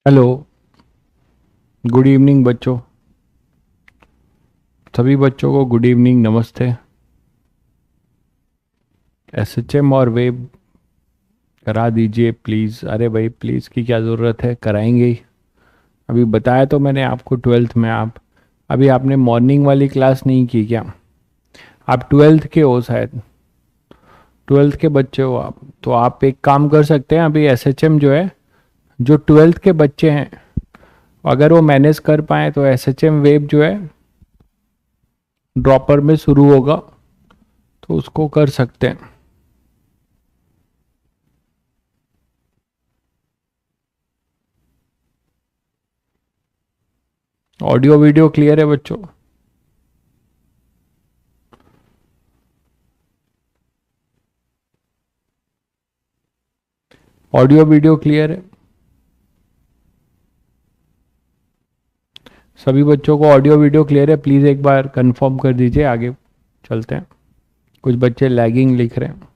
Hello. Good evening बच्चों। सभी बच्चों को गुड इवनिंग, नमस्ते। एसएचएम और वेब करा दीजिए प्लीज़। अरे भाई प्लीज़ की क्या ज़रूरत है, कराएंगे ही। अभी बताया तो मैंने आपको ट्वेल्थ में। आप अभी आपने मॉर्निंग वाली क्लास नहीं की क्या? आप ट्वेल्थ के हो शायद, ट्वेल्थ के बच्चे हो आप। तो आप एक काम कर सकते हैं, अभी एसएचएम जो है, जो ट्वेल्थ के बच्चे हैं, अगर वो मैनेज कर पाए तो एसएचएम वेब जो है ड्रॉपर में शुरू होगा, तो उसको कर सकते हैं। ऑडियो वीडियो क्लियर है बच्चों? ऑडियो वीडियो क्लियर है? सभी बच्चों को ऑडियो वीडियो क्लियर है? प्लीज़ एक बार कंफर्म कर दीजिए, आगे चलते हैं। कुछ बच्चे लैगिंग लिख रहे हैं।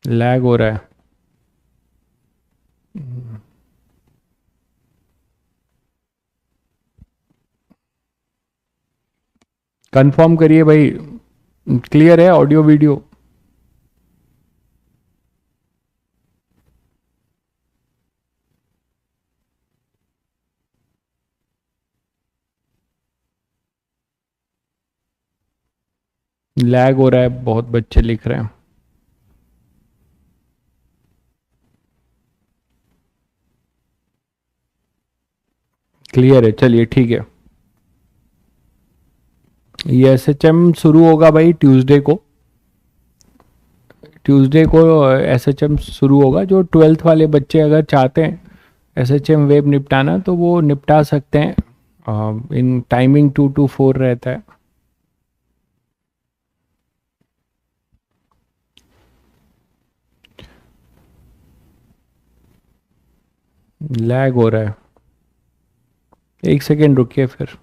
लैग हो रहा है। कंफर्म करिए भाई, क्लियर है ऑडियो वीडियो? लैग हो रहा है, बहुत बच्चे लिख रहे हैं। क्लियर है, चलिए ठीक है। ये एसएचएम शुरू होगा भाई ट्यूसडे को। ट्यूसडे को एसएचएम शुरू होगा। जो ट्वेल्थ वाले बच्चे अगर चाहते हैं एसएचएम वेब निपटाना तो वो निपटा सकते हैं। इन टाइमिंग 2 to 4 रहता है। लैग हो रहा है, एक सेकेंड रुकिए फिर।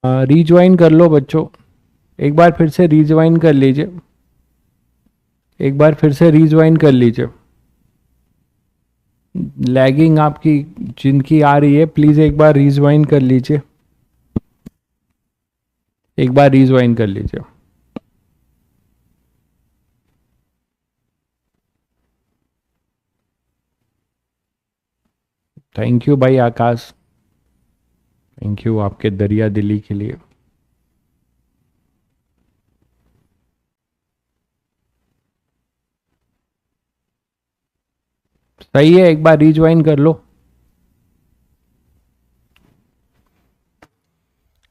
रीज्वाइन कर लो बच्चों, एक बार फिर से रीज्वाइन कर लीजिए। एक बार फिर से रीज्वाइन कर लीजिए। लैगिंग आपकी जिनकी आ रही है, प्लीज़ एक बार रीज्वाइन कर लीजिए। एक बार रीज्वाइन कर लीजिए। थैंक यू भाई आकाश, थैंक यू आपके दरिया दिली के लिए। सही है, एक बार रीज्वाइन कर लो।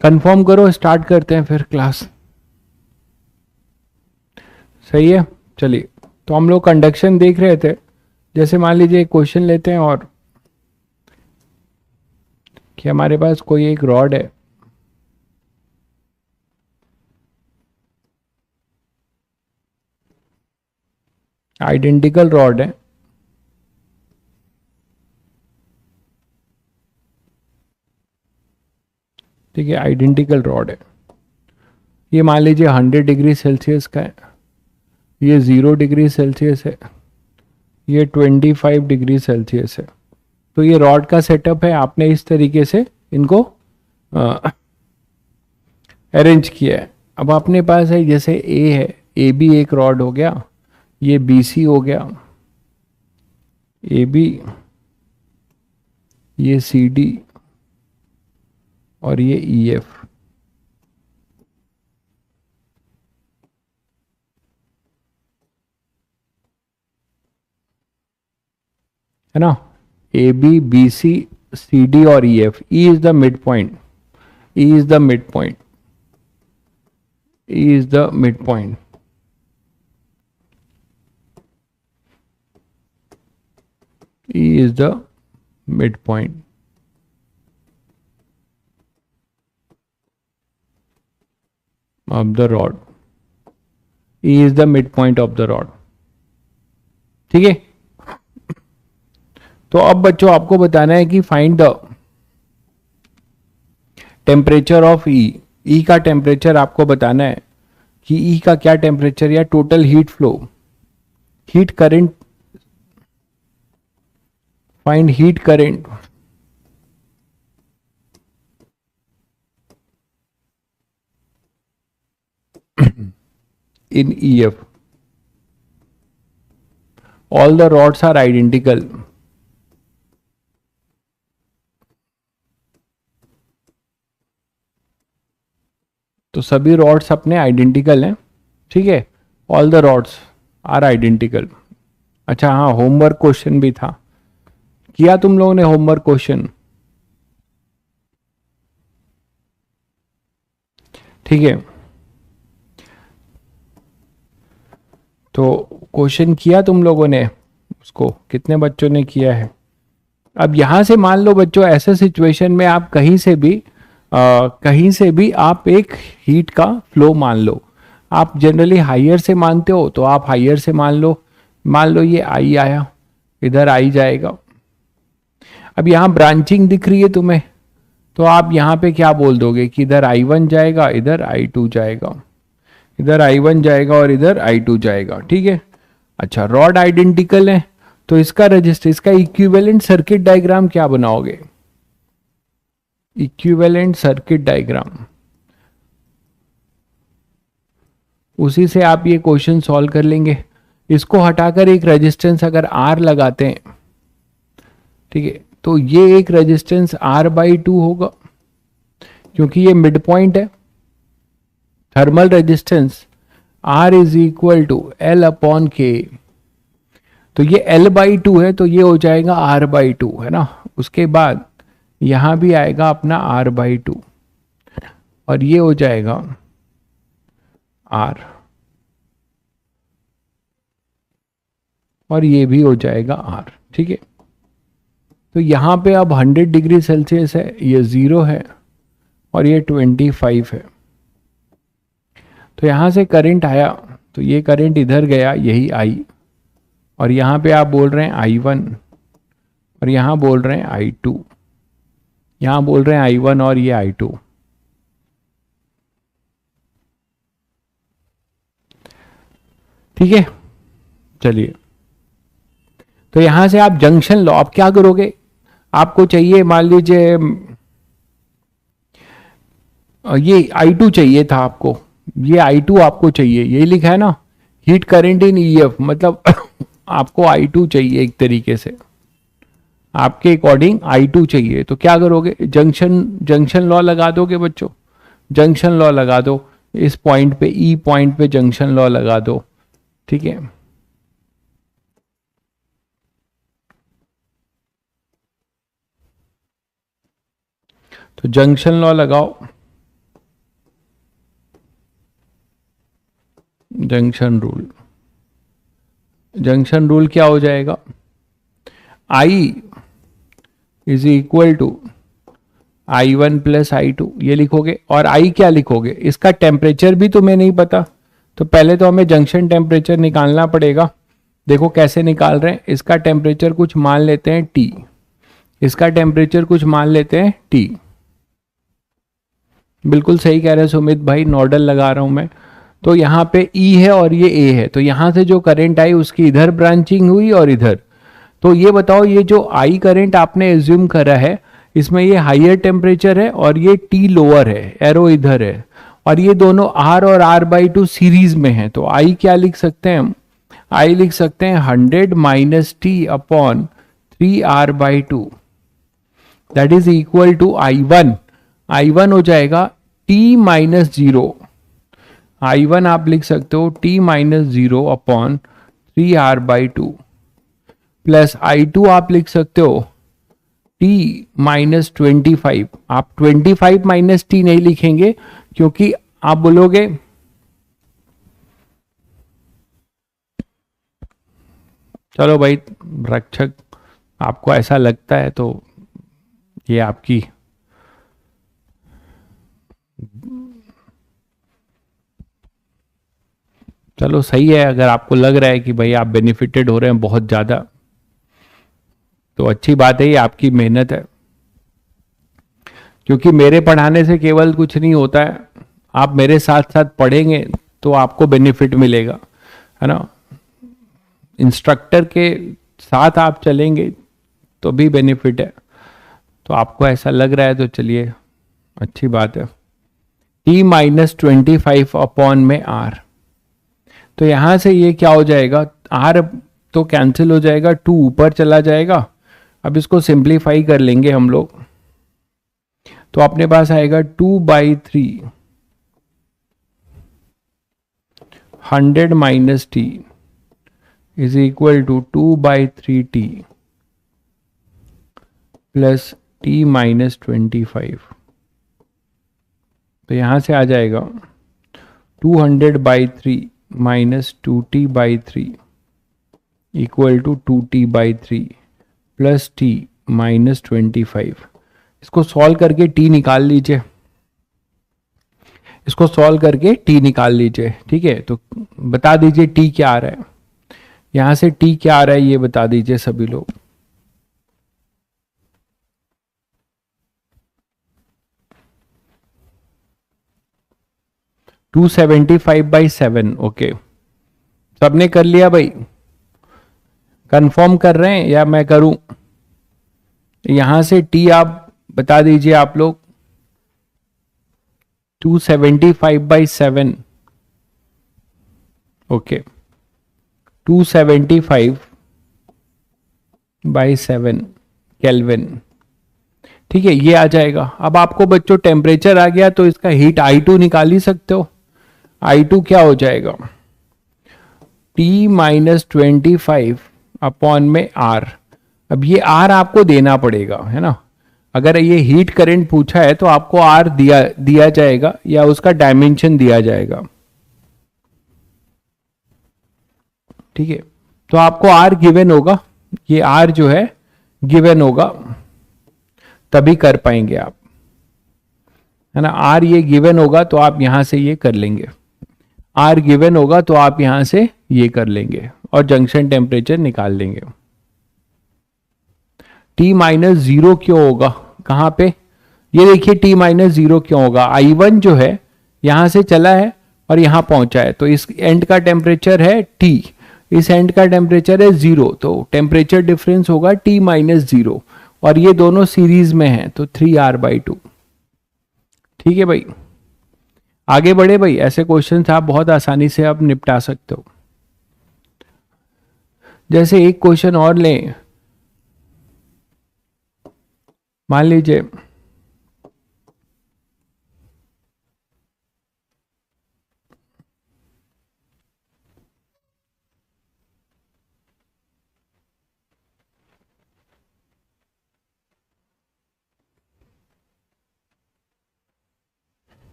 कंफर्म करो, स्टार्ट करते हैं फिर क्लास। सही है, चलिए। तो हम लोग कंडक्शन देख रहे थे। जैसे मान लीजिए एक क्वेश्चन लेते हैं, और कि हमारे पास कोई एक रॉड है। आइडेंटिकल रॉड है। ठीक है, आइडेंटिकल रॉड है। ये मान लीजिए 100 डिग्री सेल्सियस का है, ये 0 डिग्री सेल्सियस है, ये 25 डिग्री सेल्सियस है। तो ये रॉड का सेटअप है, आपने इस तरीके से इनको अरेंज किया है। अब अपने पास है, जैसे ए है, ए भी एक रॉड हो गया, ये बी सी हो गया, ए बी, ये सी डी और ये ई एफ। है ना, A B B C C D और E F. E is the mid point, E is the mid point, E is the mid point. E is the midpoint of the rod. E is the midpoint of the rod. ठीक है। तो अब बच्चों आपको बताना है कि find the temperature of ई। ई का टेम्परेचर आपको बताना है कि ई का क्या टेम्परेचर या total heat flow, heat current, find heat current in EF. All the rods are identical. तो सभी रॉड्स अपने आइडेंटिकल हैं, ठीक है। All the rods are identical. अच्छा हाँ, होमवर्क क्वेश्चन भी था, किया तुम लोगों ने होमवर्क क्वेश्चन? ठीक है, तो क्वेश्चन किया तुम लोगों ने उसको, कितने बच्चों ने किया है? अब यहां से मान लो बच्चों, ऐसे सिचुएशन में आप कहीं से भी आप एक हीट का फ्लो मान लो। आप जनरली हायर से मानते हो तो आप हायर से मान लो ये आई आया, इधर आई जाएगा। अब यहाँ ब्रांचिंग दिख रही है तुम्हें, तो आप यहाँ पे क्या बोल दोगे कि इधर I1 जाएगा, इधर I2 जाएगा, इधर I1 जाएगा और इधर I2 जाएगा, ठीक है। अच्छा, रॉड आइडेंटिकल है तो इसका रजिस्टर, इसका इक्विवेलेंट सर्किट डायग्राम क्या बनाओगे? इक्विवेलेंट सर्किट डायग्राम, उसी से आप ये क्वेश्चन सॉल्व कर लेंगे। इसको हटाकर एक रेजिस्टेंस अगर R लगाते हैं, ठीक है, तो ये एक रेजिस्टेंस R/2 होगा, क्योंकि ये मिड पॉइंट है। Thermal resistance R is equal to L/K, तो ये L/2 है तो ये हो जाएगा R/2, है ना। उसके बाद यहां भी आएगा अपना R/2 और ये हो जाएगा R, और ये भी हो जाएगा R, ठीक है। तो यहाँ पे अब 100 डिग्री सेल्सियस है, ये 0 है और ये 25 है। तो यहाँ से करंट आया तो ये करंट इधर गया, यही I, और यहाँ पे आप बोल रहे हैं I1 और यहाँ बोल रहे हैं I2, यहाँ बोल रहे हैं I1 और ये I2। ठीक है, चलिए। तो यहां से आप जंक्शन लो, आप क्या करोगे? आपको चाहिए, मान लीजिए ये I2 चाहिए था आपको, ये I2 आपको चाहिए, यही लिखा है ना, हीट करंट इन EF, मतलब आपको I2 चाहिए, एक तरीके से आपके अकॉर्डिंग I2 चाहिए। तो क्या करोगे? जंक्शन लॉ लगा दोगे बच्चों, जंक्शन लॉ लगा दो इस पॉइंट पे, E पॉइंट पे जंक्शन लॉ लगा दो, ठीक है। तो जंक्शन लॉ लगाओ, जंक्शन रूल क्या हो जाएगा? I is equal to I1 plus I2, ये लिखोगे। और I क्या लिखोगे? इसका टेम्परेचर भी तुम्हें नहीं पता, तो पहले तो हमें जंक्शन टेम्परेचर निकालना पड़ेगा। देखो कैसे निकाल रहे हैं, इसका टेम्परेचर कुछ मान लेते हैं T, इसका टेम्परेचर कुछ मान लेते हैं T। बिल्कुल सही कह रहे हैं सुमित भाई, नॉडल लगा रहा हूं मैं। तो यहाँ पे E है और ये A है, तो यहाँ से जो करंट आई उसकी इधर ब्रांचिंग हुई और इधर। तो ये बताओ, ये जो I करंट आपने एज्यूम करा है, इसमें ये हायर टेम्परेचर है और ये T लोअर है, एरो इधर है, और ये दोनों R और R/2 सीरीज में है। तो I क्या लिख सकते हैं हम? आई लिख सकते हैं 100 minus T upon 3r/2, that is equal to I1। I1 हो जाएगा t माइनस जीरो। I1 आप लिख सकते हो t minus zero upon 3r/2, plus I2 आप लिख सकते हो t माइनस 25। आप 25 माइनस टी नहीं लिखेंगे, क्योंकि आप बोलोगे, चलो भाई रक्षक, आपको ऐसा लगता है तो ये आपकी, चलो सही है। अगर आपको लग रहा है कि भाई आप बेनिफिटेड हो रहे हैं बहुत ज़्यादा, तो अच्छी बात है, ये आपकी मेहनत है। क्योंकि मेरे पढ़ाने से केवल कुछ नहीं होता है, आप मेरे साथ साथ पढ़ेंगे तो आपको बेनिफिट मिलेगा, है ना। इंस्ट्रक्टर के साथ आप चलेंगे तो भी बेनिफिट है। तो आपको ऐसा लग रहा है तो चलिए, अच्छी बात है। t माइनस 25 अपॉन में r, तो यहां से ये क्या हो जाएगा, r तो कैंसिल हो जाएगा, 2 ऊपर चला जाएगा। अब इसको सिंप्लीफाई कर लेंगे हम लोग, तो अपने पास आएगा 2/3 100 minus T is equal to 2/3t plus t minus 25। तो यहां से आ जाएगा 200/3 minus 2t/3 equal to 2t/3 plus t minus 25। इसको सॉल्व करके t निकाल लीजिए, इसको सॉल्व करके t निकाल लीजिए, ठीक है। तो बता दीजिए t क्या आ रहा है, यहां से t क्या आ रहा है ये बता दीजिए सभी लोग। टू 275/7। ओके, सबने कर लिया भाई, कंफर्म कर रहे हैं या मैं करूं। यहां से t आप बता दीजिए आप लोग, 275/7। ओके, 275/7 केल्विन, ठीक है, ये आ जाएगा। अब आपको बच्चों टेम्परेचर आ गया तो इसका हीट I2 निकाल ही सकते हो। I2 क्या हो जाएगा, t माइनस 25 अपॉन में r। अब ये r आपको देना पड़ेगा, है ना। अगर ये हीट करंट पूछा है तो आपको r दिया दिया जाएगा या उसका डायमेंशन दिया जाएगा, ठीक है। तो आपको r गिवन होगा, ये r जो है गिवन होगा, तभी कर पाएंगे आप, है ना। r ये गिवन होगा तो आप यहां से ये कर लेंगे, r गिवन होगा तो आप यहां से ये कर लेंगे और जंक्शन टेम्परेचर निकाल लेंगे। t माइनस जीरो क्यों होगा, कहां पे, ये देखिए t माइनस जीरो क्यों होगा, I1 जो है यहां से चला है और यहां पहुंचा है, तो इस एंड का टेम्परेचर है t, इस एंड का टेम्परेचर है 0, तो टेम्परेचर डिफरेंस होगा t माइनस जीरो, और ये दोनों सीरीज में है तो 3r/2। ठीक है भाई, आगे बढ़े भाई, ऐसे क्वेश्चंस आप बहुत आसानी से आप निपटा सकते हो। जैसे एक क्वेश्चन और लें, मान लीजिए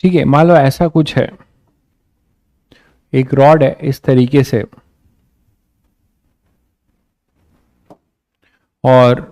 ठीक है, मान लो ऐसा कुछ है, एक रॉड है इस तरीके से, और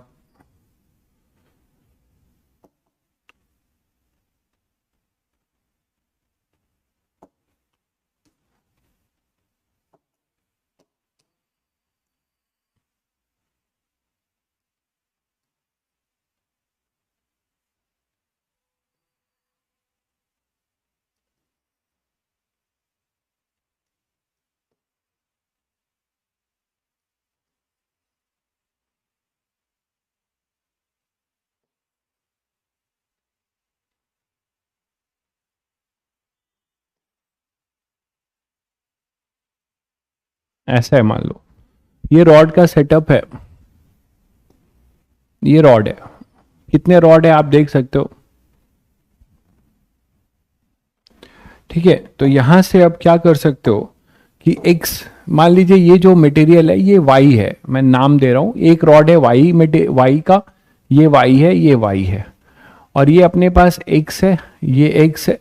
ऐसा है, मान लो ये रॉड का सेटअप है, ये रॉड है, कितने रॉड है आप देख सकते हो। ठीक है, तो यहां से अब क्या कर सकते हो कि x, मान लीजिए ये जो मटेरियल है ये y है, मैं नाम दे रहा हूं, एक रॉड है y का, ये y है, ये y है, और ये अपने पास x है, ये x है,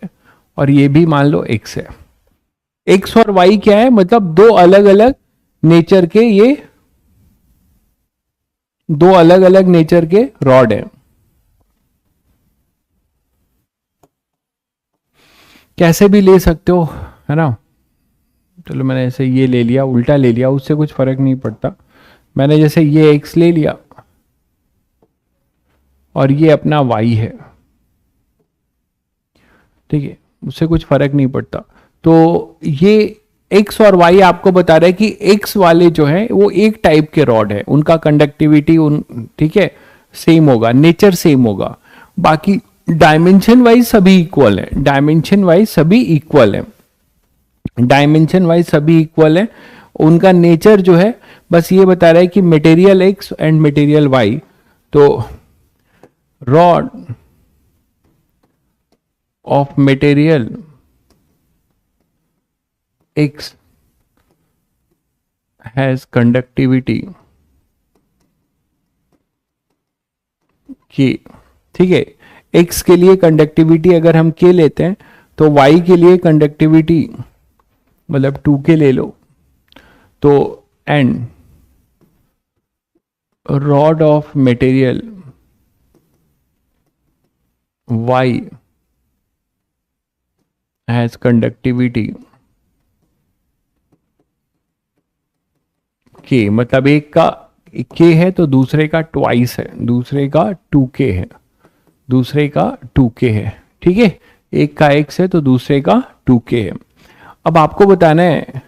और ये भी मान लो x है। x और y क्या है, मतलब दो अलग अलग नेचर के, ये दो अलग अलग नेचर के रॉड है। कैसे भी ले सकते हो, है ना। चलो मैंने ऐसे ये ले लिया, उल्टा ले लिया, उससे कुछ फर्क नहीं पड़ता। मैंने जैसे ये x ले लिया और ये अपना y है, ठीक है, उससे कुछ फर्क नहीं पड़ता। तो ये x और y आपको बता रहा है कि x वाले जो है वो एक टाइप के रॉड है, उनका कंडक्टिविटी ठीक है सेम होगा, नेचर सेम होगा, बाकी डायमेंशन वाइज सभी इक्वल है, डायमेंशन वाइज सभी इक्वल है, डायमेंशन वाइज सभी इक्वल है, उनका नेचर जो है बस ये बता रहा है कि material x and material y। तो rod of material x has conductivity k, ठीक है, x के लिए कंडक्टिविटी अगर हम k लेते हैं तो y के लिए कंडक्टिविटी मतलब 2k ले लो। तो and rod of material y has conductivity k, मतलब एक का k है तो दूसरे का ट्वाइस है, दूसरे का 2k है, दूसरे का 2k है, ठीक है, एक का x है तो दूसरे का 2k है। अब आपको बताना है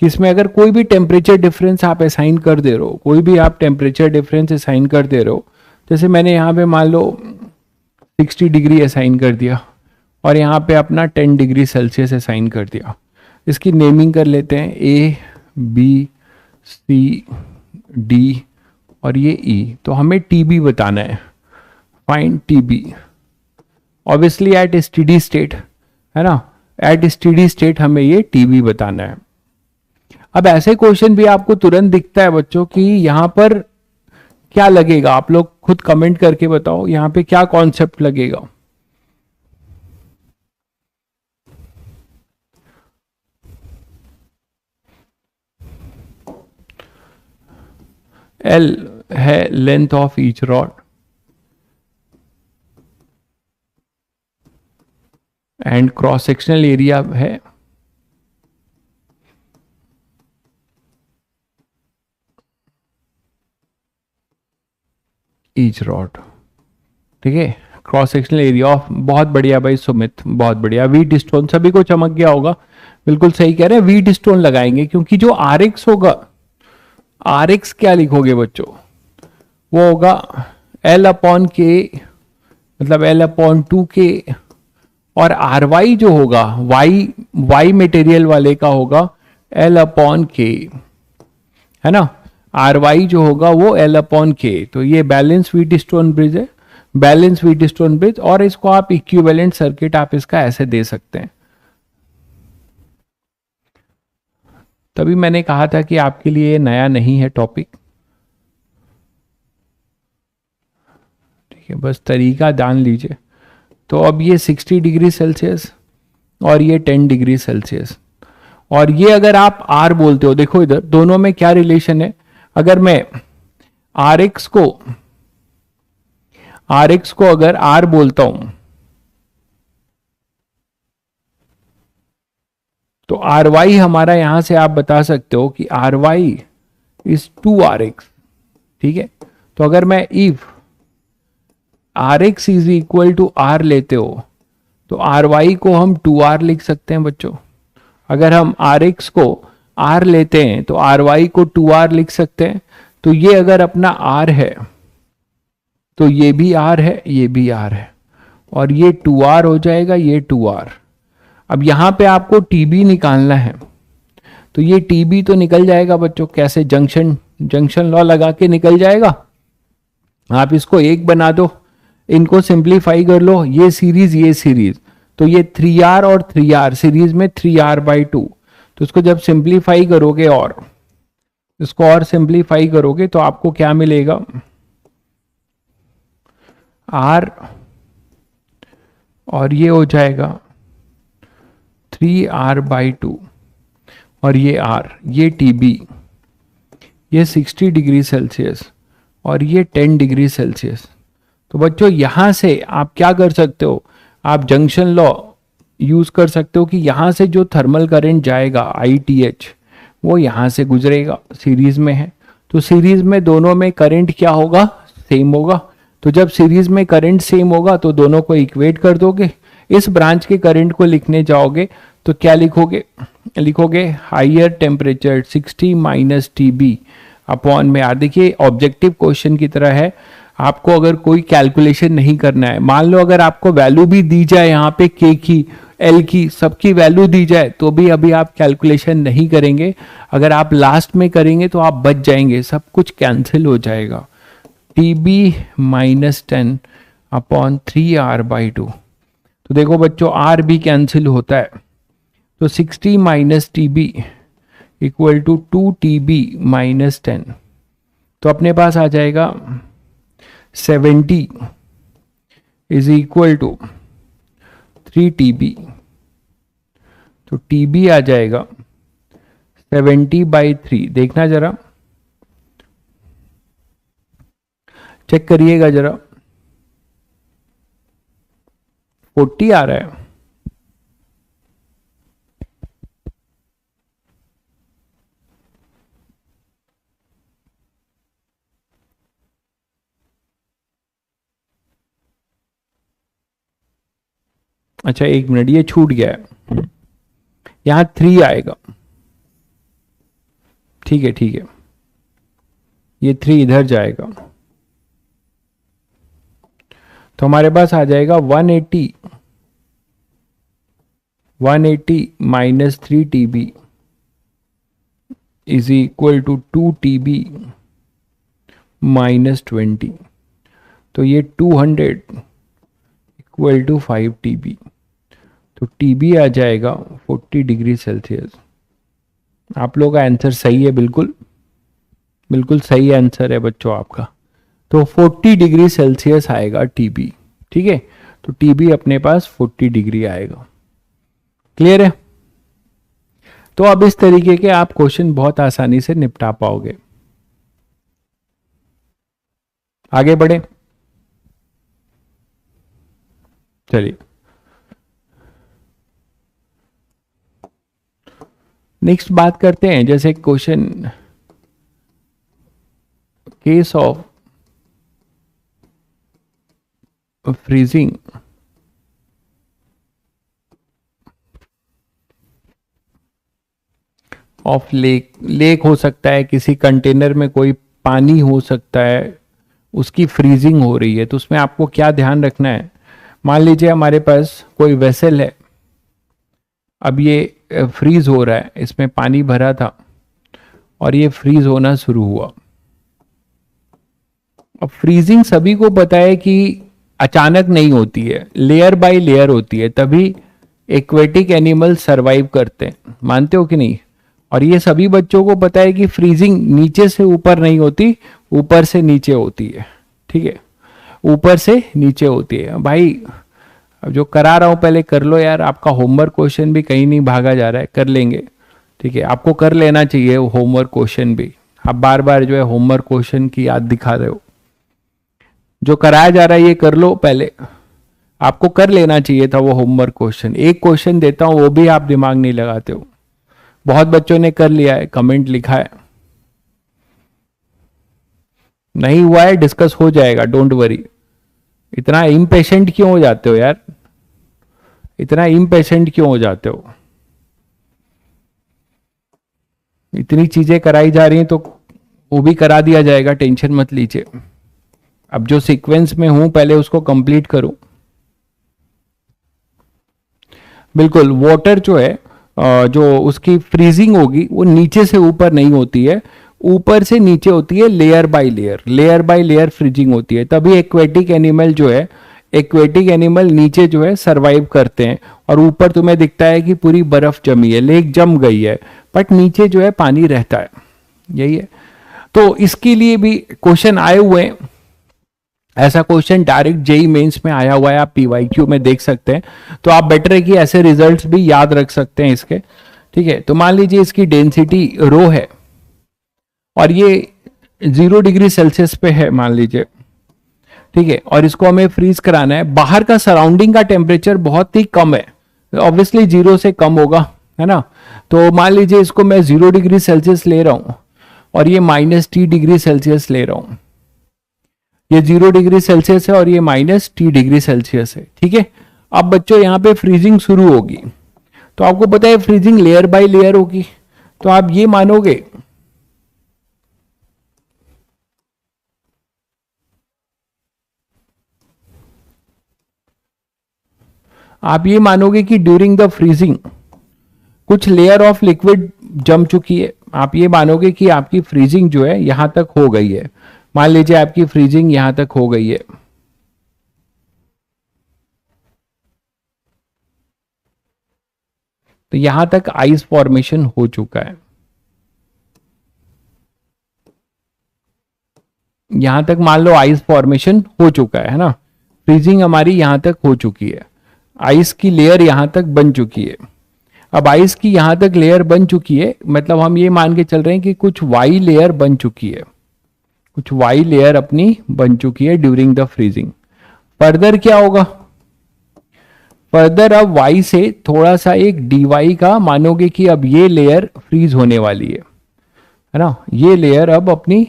कि इसमें अगर कोई भी टेम्परेचर डिफरेंस आप असाइन कर दे रहे हो, कोई भी आप टेम्परेचर डिफरेंस असाइन कर दे रहे हो, जैसे मैंने यहाँ पे मान लो 60 डिग्री असाइन कर दिया और यहाँ पे अपना 10 डिग्री सेल्सियस असाइन कर दिया, इसकी नेमिंग कर लेते हैं A B C D और ये E। तो हमें TB बताना है, find TB, obviously at steady state, है ना, एट स्टेडी स्टेट हमें ये TB बताना है। अब ऐसे क्वेश्चन भी आपको तुरंत दिखता है बच्चों कि यहां पर क्या लगेगा, आप लोग खुद कमेंट करके बताओ यहां पे क्या कॉन्सेप्ट लगेगा। L है length of each rod and cross sectional area है ईच रॉड, ठीक है, क्रॉस सेक्शनल एरिया ऑफ, बहुत बढ़िया भाई सुमित, बहुत बढ़िया। वीट स्टोन सभी को चमक गया होगा, बिल्कुल सही कह रहे हैं, वीट स्टोन लगाएंगे क्योंकि जो RX होगा, RX क्या लिखोगे बच्चों, वो होगा L अपॉन के, मतलब L अपॉन 2K, और RY जो होगा Y मटेरियल वाले का होगा L अपॉन K, है ना, RY जो होगा वो L अपॉन K। तो ये बैलेंस व्हीट स्टोन ब्रिज है, बैलेंस व्हीट स्टोन ब्रिज, और इसको आप इक्विवेलेंट सर्किट आप इसका ऐसे दे सकते हैं। तभी मैंने कहा था कि आपके लिए ये नया नहीं है टॉपिक, ठीक है, बस तरीका जान लीजिए। तो अब ये 60 डिग्री सेल्सियस और ये 10 डिग्री सेल्सियस, और ये अगर आप आर बोलते हो, देखो इधर दोनों में क्या रिलेशन है। अगर मैं आर एक्स को अगर आर बोलता हूं तो आर वाई हमारा यहां से आप बता सकते हो कि आर वाई इज 2rx। ठीक है, तो अगर मैं if R X is equal to R लेते हो तो आर वाई को हम 2r लिख सकते हैं बच्चों। अगर हम आर एक्स को r लेते हैं तो आर वाई को 2r लिख सकते हैं। तो ये अगर अपना r है तो ये भी r है, ये भी r है, और ये 2r हो जाएगा, ये 2r। अब यहां पे आपको TB निकालना है, तो ये TB तो निकल जाएगा बच्चों। कैसे? जंक्शन लॉ लगा के निकल जाएगा। आप इसको एक बना दो, इनको सिंप्लीफाई कर लो, ये सीरीज, तो ये 3r और 3r सीरीज में 3r/2। तो इसको जब सिंप्लीफाई करोगे और इसको और सिंप्लीफाई करोगे तो आपको क्या मिलेगा? r और ये हो जाएगा 3r/2 और ये r, ये TB, ये 60 डिग्री सेल्सियस और ये 10 डिग्री सेल्सियस। तो बच्चों यहां से आप क्या कर सकते हो? आप जंक्शन लॉ यूज कर सकते हो कि यहां से जो थर्मल करंट जाएगा ITH वो यहां से गुजरेगा, सीरीज में है तो सीरीज में दोनों में करंट क्या होगा? सेम होगा। तो जब सीरीज में करंट सेम होगा तो दोनों को इक्वेट कर दोगे। इस ब्रांच के करंट को लिखने जाओगे तो क्या लिखोगे higher temperature 60 minus TB upon में आर। देखिए ऑब्जेक्टिव क्वेश्चन की तरह है, आपको अगर कोई कैलकुलेशन नहीं करना है, मान लो अगर आपको वैल्यू भी दी जाए यहाँ पे K की, L की, सबकी वैल्यू दी जाए तो भी अभी आप कैलकुलेशन नहीं करेंगे। अगर आप लास्ट में करेंगे तो आप बच जाएंगे, सब कुछ कैंसिल हो जाएगा। TB -10 upon 3r/2। तो देखो बच्चों r भी कैंसिल होता है, तो 60 minus TB equal to 2TB -10। तो अपने पास आ जाएगा 70 इज इक्वल टू 3TB। तो TB आ जाएगा 70/3। देखना जरा, चेक करिएगा जरा, 40 आ रहा है। अच्छा एक मिनट, ये छूट गया है, यहां 3 आएगा। ठीक है, ये 3 इधर जाएगा तो हमारे पास आ जाएगा 180 minus 3TB is equal to 2TB -20। तो ये 200 इक्वल टू 5TB। तो TB आ जाएगा 40 डिग्री सेल्सियस। आप लोगों का आंसर सही है, बिल्कुल सही आंसर है बच्चों आपका। तो 40 डिग्री सेल्सियस आएगा TB। ठीक है, तो TB अपने पास 40 डिग्री आएगा। क्लियर है? तो अब इस तरीके के आप क्वेश्चन बहुत आसानी से निपटा पाओगे। आगे बढ़े, चलिए नेक्स्ट बात करते हैं। जैसे question case of freezing of lake हो सकता है, किसी कंटेनर में कोई पानी हो सकता है, उसकी फ्रीजिंग हो रही है। तो उसमें आपको क्या ध्यान रखना है? मान लीजिए हमारे पास कोई वेसल है, अब ये फ्रीज हो रहा है, इसमें पानी भरा था और ये फ्रीज होना शुरू हुआ। अब फ्रीजिंग सभी को पता है कि अचानक नहीं होती है, लेयर बाय लेयर होती है, तभी एक्वेटिक एनिमल सरवाइव करते हैं। मानते हो कि नहीं? और ये सभी बच्चों को पता है कि फ्रीजिंग नीचे से ऊपर नहीं होती, ऊपर से नीचे होती है। ठीक है, ऊपर से नीचे होती है। भाई अब जो करा रहा हूं पहले कर लो यार, आपका होमवर्क क्वेश्चन भी कहीं नहीं भागा जा रहा है, कर लेंगे। ठीक है, आपको कर लेना चाहिए होमवर्क क्वेश्चन भी। आप बार बार जो है होमवर्क क्वेश्चन की याद दिखा रहे हो। जो कराया जा रहा है ये कर लो पहले। आपको कर लेना चाहिए था वो होमवर्क क्वेश्चन। एक क्वेश्चन देता हूं वो भी आप दिमाग नहीं लगाते हो। बहुत बच्चों ने कर लिया है, कमेंट लिखा है। नहीं हुआ है, डिस्कस हो जाएगा, डोंट वरी। इतना इम्पेशेंट क्यों हो जाते हो यार, इतना इम्पेशेंट क्यों हो जाते हो? इतनी चीजें कराई जा रही हैं तो वो भी करा दिया जाएगा, टेंशन मत लीजिए। अब जो सीक्वेंस में हूं पहले उसको कंप्लीट करूं। बिल्कुल, वाटर जो है जो उसकी फ्रीजिंग होगी वो नीचे से ऊपर नहीं होती है, ऊपर से नीचे होती है, layer by layer, layer by layer freezing होती है। तभी एक्वेटिक एनिमल जो है, एक्वेटिक एनिमल नीचे जो है सरवाइव करते हैं, और ऊपर तुम्हें दिखता है कि पूरी बर्फ जमी है, लेक जम गई है, बट नीचे जो है पानी रहता है। यही है। तो इसके लिए भी क्वेश्चन आए हुए हैं। ऐसा क्वेश्चन डायरेक्ट जेई मेंस में आया हुआ है, आप पीवाईक्यू में देख सकते हैं। तो आप बेटर है कि ऐसे रिजल्ट्स भी याद रख सकते हैं इसके। ठीक है, तो मान लीजिए इसकी डेंसिटी रो है और ये 0 डिग्री सेल्सियस पे है मान लीजिए। ठीक है, और इसको हमें फ्रीज कराना है। बाहर का सराउंडिंग का टेम्परेचर बहुत ही कम है, ऑब्वियसली 0 से कम होगा, है ना। तो मान लीजिए इसको मैं 0 डिग्री सेल्सियस ले रहा हूं और ये -T डिग्री सेल्सियस ले रहा हूं। ये 0 डिग्री सेल्सियस है और ये -T डिग्री सेल्सियस है। ठीक है, अब बच्चों यहां पे फ्रीजिंग शुरू होगी। तो आपको पता है फ्रीजिंग लेयर बाय लेयर होगी। तो आप ये मानोगे, आप ये मानोगे कि ड्यूरिंग द फ्रीजिंग कुछ लेयर ऑफ लिक्विड जम चुकी है। आप ये मानोगे कि आपकी फ्रीजिंग जो है यहां तक हो गई है। मान लीजिए आपकी फ्रीजिंग यहां तक हो गई है। तो यहां तक आइस फॉर्मेशन हो चुका है। यहां तक मान लो आइस फॉर्मेशन हो चुका है ना। फ्रीजिंग हमारी यहां तक हो चुकी है, आइस की लेयर यहां तक बन चुकी है। अब आइस की यहां तक लेयर बन चुकी है, मतलब हम ये मान के चल रहे हैं कि कुछ वाई लेयर बन चुकी है, कुछ वाई लेयर अपनी बन चुकी है ड्यूरिंग द फ्रीजिंग। फर्दर क्या होगा? फर्दर अब वाई से थोड़ा सा एक डी वाई का मानोगे कि अब ये लेयर फ्रीज होने वाली है ना। ये लेयर अब अपनी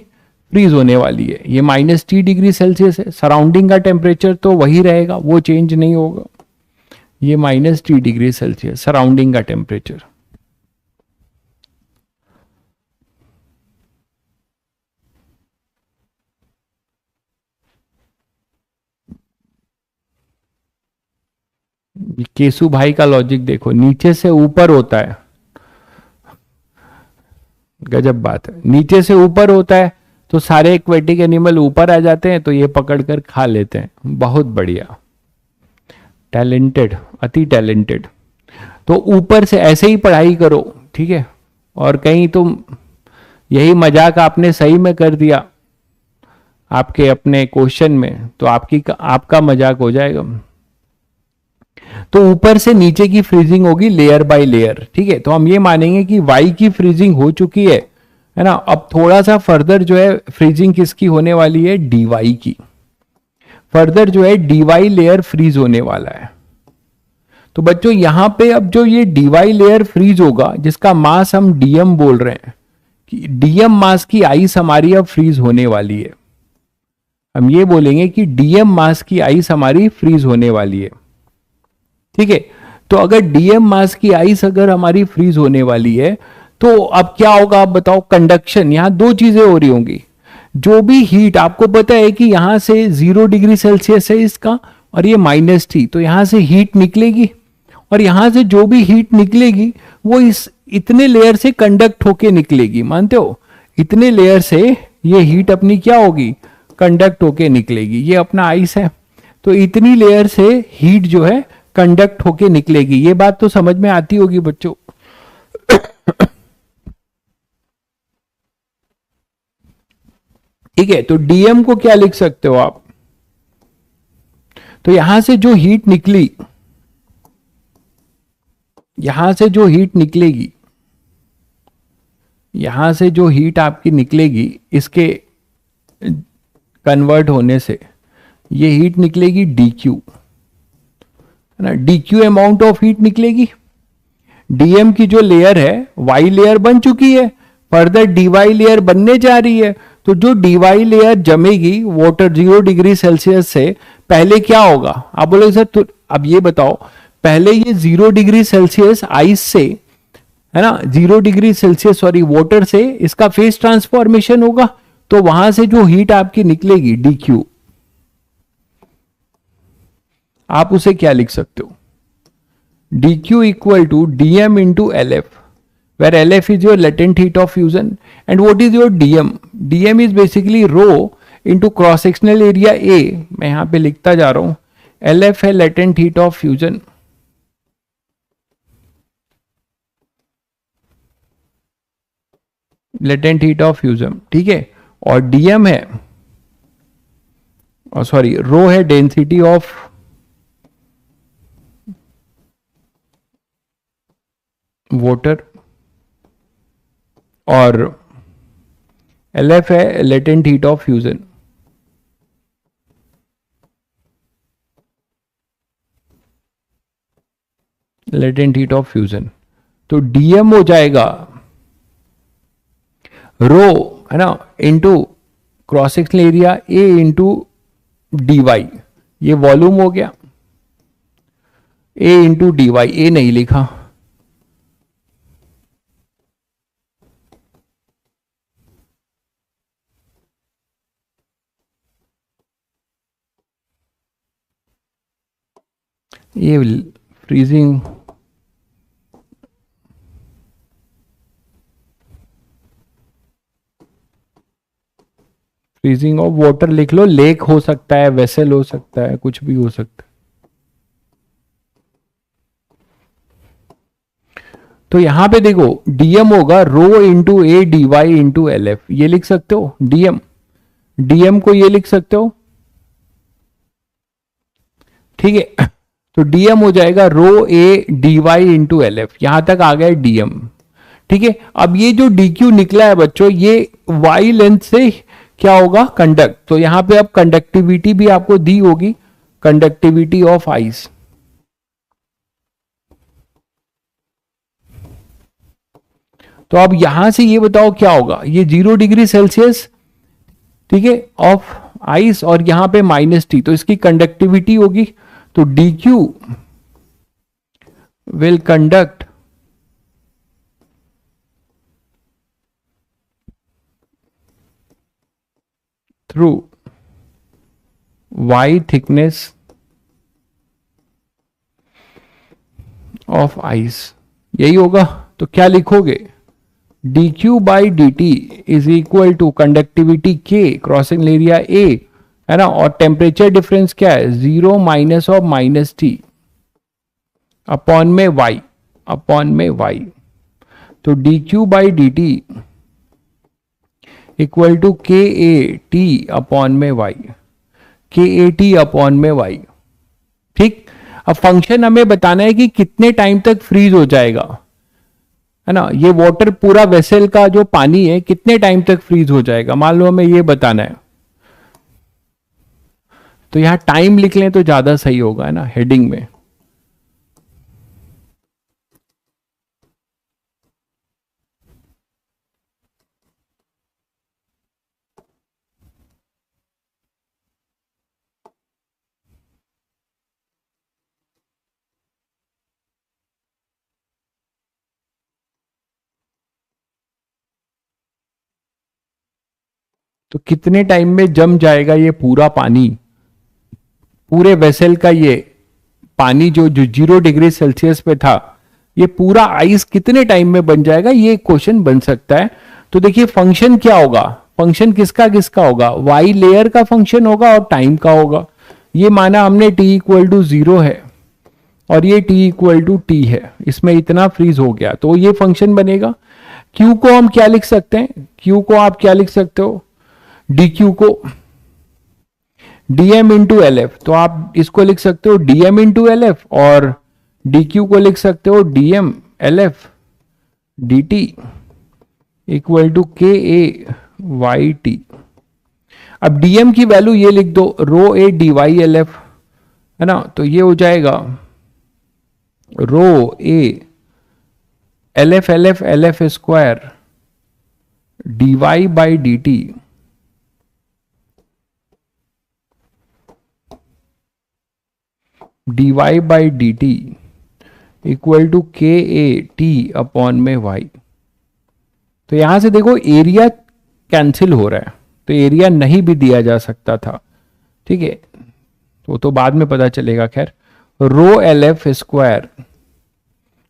फ्रीज होने वाली है। ये -T डिग्री सेल्सियस है, सराउंडिंग का टेम्परेचर तो वही रहेगा, वो चेंज नहीं होगा। ये -T डिग्री सेल्सियस सराउंडिंग का टेम्परेचर। केसु भाई का लॉजिक देखो, नीचे से ऊपर होता है। गजब बात है, नीचे से ऊपर होता है तो सारे एक्वेटिक एनिमल ऊपर आ जाते हैं, तो ये पकड़कर खा लेते हैं। बहुत बढ़िया, टैलेंटेड, अति टैलेंटेड। तो ऊपर से ऐसे ही पढ़ाई करो, ठीक है। और कहीं तुम यही मजाक आपने सही में कर दिया आपके अपने क्वेश्चन में, तो आपका मजाक हो जाएगा। तो ऊपर से नीचे की फ्रीजिंग होगी लेयर बाय लेयर। ठीक है, तो हम ये मानेंगे कि वाई की फ्रीजिंग हो चुकी है ना। अब थोड़ा सा फर्दर जो है फ्रीजिंग किसकी होने वाली है? डी वाई की। फर्दर जो है डी वाई लेयर फ्रीज होने वाला है। तो बच्चों यहां पे अब जो ये डी वाई लेयर फ्रीज होगा, जिसका मास हम डीएम बोल रहे हैं, कि डीएम मास की आइस हमारी अब फ्रीज होने वाली है। हम ये बोलेंगे कि डीएम मास की आइस हमारी फ्रीज होने वाली है। ठीक है, तो अगर डीएम मास की आइस अगर हमारी फ्रीज होने वाली है, तो अब क्या होगा आप बताओ? कंडक्शन, यहां दो चीजें हो रही होंगी। जो भी हीट, आपको पता है कि यहां से 0 डिग्री सेल्सियस है इसका और ये -T, तो यहां से हीट निकलेगी, और यहां से जो भी हीट निकलेगी वो इस इतने लेयर से कंडक्ट होके निकलेगी। मानते हो? इतने लेयर से ये हीट अपनी क्या होगी? कंडक्ट होके निकलेगी। ये अपना आइस है, तो इतनी लेयर से हीट जो है कंडक्ट होके निकलेगी। ये बात तो समझ में आती होगी बच्चों। ठीक है, तो डीएम को क्या लिख सकते हो आप? तो यहां से जो हीट निकली, यहां से जो हीट निकलेगी, यहां से जो हीट आपकी निकलेगी इसके कन्वर्ट होने से ये हीट निकलेगी dq, है ना, dq अमाउंट ऑफ हीट निकलेगी। dm की जो लेयर है y लेयर बन चुकी है, फर्दर dy लेयर बनने जा रही है। तो जो dy लेयर जमेगी वाटर 0 डिग्री सेल्सियस से पहले क्या होगा? आप बोलोगे सर तो अब ये बताओ, पहले ये 0 डिग्री सेल्सियस आइस से, है ना, 0 डिग्री सेल्सियस सॉरी वाटर से इसका फेज ट्रांसफॉर्मेशन होगा, तो वहां से जो हीट आपकी निकलेगी dq, आप उसे क्या लिख सकते हो? dq equal to dm into LF, where LF is your latent heat of fusion and what is your dm? dm is basically rho into cross sectional area A, मैं यहां पे लिखता जा रहा हूं, LF है latent heat of fusion, latent heat of fusion, ठीक है, और dm है, और सॉरी रो है डेंसिटी ऑफ वाटर, और LF है latent heat of fusion. Latent heat of fusion, तो DM हो जाएगा रो, है ना, into cross sectional area A into dy, ये वॉल्यूम हो गया, A इंटू dy, A नहीं लिखा, ये फ्रीजिंग फ्रीजिंग ऑफ वाटर लिख लो, लेक हो सकता है, वेसल हो सकता है, कुछ भी हो सकता है। तो यहां पे देखो dm होगा rho into A D Y into L F, ये लिख सकते हो dm को ये लिख सकते हो, ठीक है। तो dm हो जाएगा rho A D Y into L F, यहां तक आ गया dm, ठीक है। अब ये जो dq निकला है बच्चों, ये y लेंथ से क्या होगा? कंडक्ट, तो यहां पे अब कंडक्टिविटी भी आपको दी होगी, कंडक्टिविटी ऑफ आइस, तो अब यहां से ये बताओ क्या होगा? ये 0 डिग्री सेल्सियस, ठीक है, ऑफ आइस, और यहां पे -T, तो इसकी कंडक्टिविटी होगी, तो dq will conduct through y thickness of ice, यही होगा। तो क्या लिखोगे? dq by dt is equal to conductivity k, crossing area A, है ना, और टेम्परेचर डिफरेंस क्या है? 0 माइनस ऑफ -T अपॉन में y, तो dq by dt equal to KAT upon में y, KAT अपॉन में y, ठीक। अब फंक्शन हमें बताना है कि कितने टाइम तक फ्रीज हो जाएगा, है ना, ये वाटर पूरा वेसल का जो पानी है कितने टाइम तक फ्रीज हो जाएगा, मान लो हमें ये बताना है। तो यहां टाइम लिख लें तो ज्यादा सही होगा, है ना, हेडिंग में। तो कितने टाइम में जम जाएगा ये पूरा पानी, पूरे वेसल का ये पानी जो 0 डिग्री सेल्सियस पे था, ये पूरा आइस कितने टाइम में बन जाएगा, ये क्वेश्चन बन सकता है। तो देखिए फंक्शन क्या होगा, फंक्शन किसका किसका होगा? वाई लेयर का फंक्शन होगा और टाइम का होगा। ये माना हमने t इक्वल टू 0 है और ये t इक्वल टू t है, इसमें इतना फ्रीज हो गया, तो ये फंक्शन बनेगा। q को हम क्या लिख सकते हैं? q को आप क्या लिख सकते हो? dq को dm इंटू एल एफ, तो आप इसको लिख सकते हो dm इंटू एल एफ, और dq को लिख सकते हो dm L F dt, equal to K A Y T. अब डीएम की वैल्यू ये लिख दो, rho A D Y L F, है ना, तो ये हो जाएगा rho A L F square D Y by D T D Y by D T equal to K A T upon में वाई। तो यहां से देखो एरिया कैंसिल हो रहा है, तो एरिया नहीं भी दिया जा सकता था, ठीक है, तो बाद में पता चलेगा। खैर, rho L F square,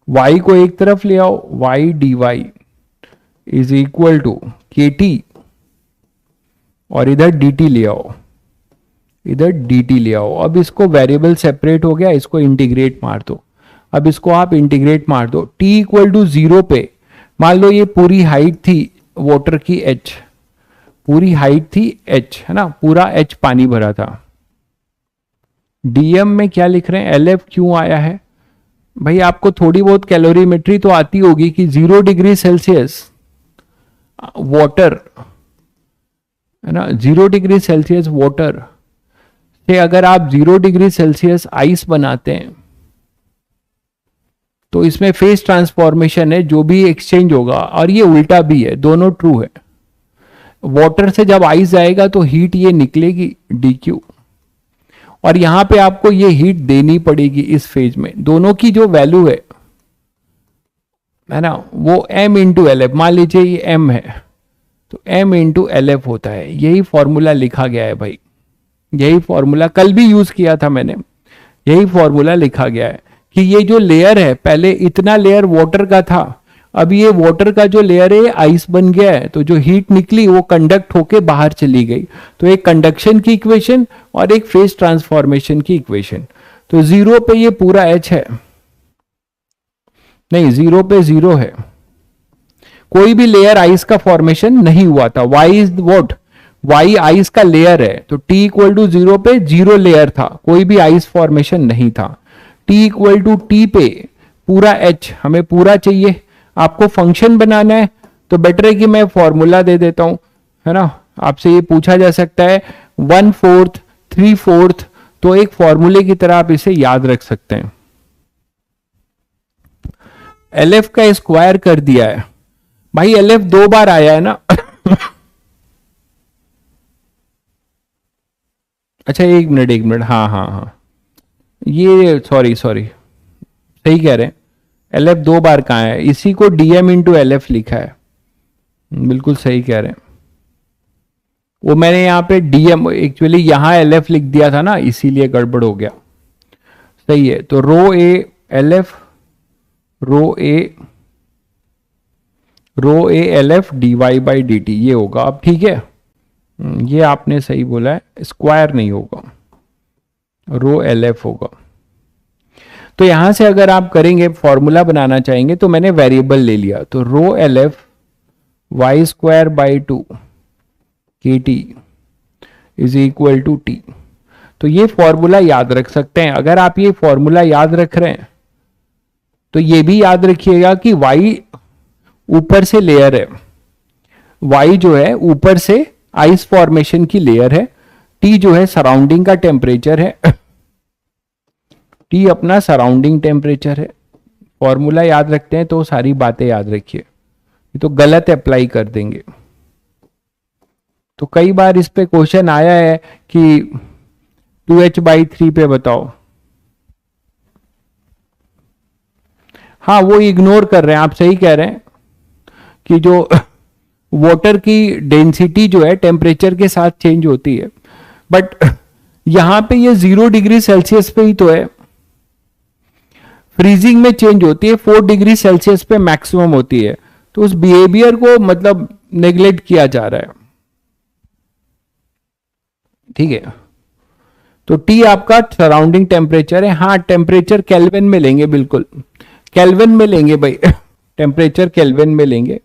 Y को एक तरफ ले आओ, Y D Y is equal to K T, और इधर डी टी ले आओ, इधर डी टी ले आओ। अब इसको वेरिएबल सेपरेट हो गया, इसको इंटीग्रेट मार दो। अब इसको आप इंटीग्रेट मार दो, टी इक्वल टू 0 पे मान लो ये पूरी हाइट थी वाटर की h, पूरी हाइट थी h, है ना, पूरा h पानी भरा था। डीएम में क्या लिख रहे हैं, एल एफ क्यों आया है भाई, आपको थोड़ी बहुत कैलोरीमेट्री तो आती होगी कि 0 डिग्री सेल्सियस वाटर, है ना, 0 डिग्री सेल्सियस वाटर से अगर आप 0 डिग्री सेल्सियस आइस बनाते हैं तो इसमें फेज ट्रांसफॉर्मेशन है, जो भी एक्सचेंज होगा, और ये उल्टा भी है, दोनों ट्रू है। वाटर से जब आइस आएगा तो हीट ये निकलेगी dq, और यहां पे आपको ये हीट देनी पड़ेगी इस फेज में। दोनों की जो वैल्यू है ना, वो m इंटू एल एफ, मान लीजिए ये m है तो m इंटू एल एफ होता है। यही फॉर्मूला लिखा गया है भाई, यही फॉर्मूला कल भी यूज किया था मैंने, यही फॉर्मूला लिखा गया है कि ये जो लेयर है, पहले इतना लेयर वाटर का था, अब ये वाटर का जो लेयर है आइस बन गया है, तो जो हीट निकली वो कंडक्ट होके बाहर चली गई। तो एक कंडक्शन की इक्वेशन और एक फेज ट्रांसफॉर्मेशन की इक्वेशन। तो 0 पे ये पूरा h है, नहीं 0 पे 0 है, कोई भी लेयर आइस का फॉर्मेशन नहीं हुआ था। y is what, y ice का लेयर है, तो t इक्वल टू 0 पे 0 लेयर था, कोई भी आइस फॉर्मेशन नहीं था। t इक्वल टू टी पे पूरा h, हमें पूरा चाहिए, आपको फंक्शन बनाना है तो बेटर है कि मैं फॉर्मूला दे देता हूं, है ना। आपसे ये पूछा जा सकता है 1/4 3/4, तो एक फॉर्मूले की तरह आप इसे याद रख सकते हैं। एलएफ का स्क्वायर कर दिया है भाई, एलएफ 2 बार आया है ना अच्छा एक मिनट, हाँ, ये सॉरी सही कह रहे हैं, एल एफ 2 बार कहाँ है, इसी को डीएम इंटू एल एफ लिखा है, बिल्कुल सही कह रहे हैं। वो मैंने यहाँ पे डीएम, एक्चुअली यहाँ एल एफ लिख दिया था ना, इसीलिए गड़बड़ हो गया। सही है, तो rho A L F, rho A L F D Y by D T, ये होगा। अब ठीक है, ये आपने सही बोला है, स्क्वायर नहीं होगा, रो एल एफ होगा। तो यहां से अगर आप करेंगे, फॉर्मूला बनाना चाहेंगे, तो मैंने वेरिएबल ले लिया, तो rho L F Y square by 2 K T is equal to T. तो ये फॉर्मूला याद रख सकते हैं। अगर आप ये फॉर्मूला याद रख रहे हैं तो ये भी याद रखिएगा कि वाई ऊपर से लेयर है, वाई जो है ऊपर से आइस फॉर्मेशन की लेयर है, टी जो है सराउंडिंग का टेम्परेचर है, टी अपना सराउंडिंग टेम्परेचर है। फॉर्मूला याद रखते हैं तो सारी बातें याद रखिए, ये तो गलत अप्लाई कर देंगे। तो कई बार इस पे क्वेश्चन आया है कि 2h/3 पे बताओ, हाँ वो इग्नोर कर रहे हैं, आप सही कह रहे हैं कि जो वाटर की डेंसिटी जो है टेम्परेचर के साथ चेंज होती है, बट यहां पे ये 0 डिग्री सेल्सियस पे ही तो है, फ्रीजिंग में चेंज होती है, 4 डिग्री सेल्सियस पे मैक्सिमम होती है। तो उस बिहेवियर को मतलब नेग्लेक्ट किया जा रहा है, ठीक है। तो टी आपका सराउंडिंग टेम्परेचर है, हाँ टेम्परेचर केल्विन में लेंगे, बिल्कुल केल्विन में लेंगे भाई टेम्परेचर केल्विन में लेंगे।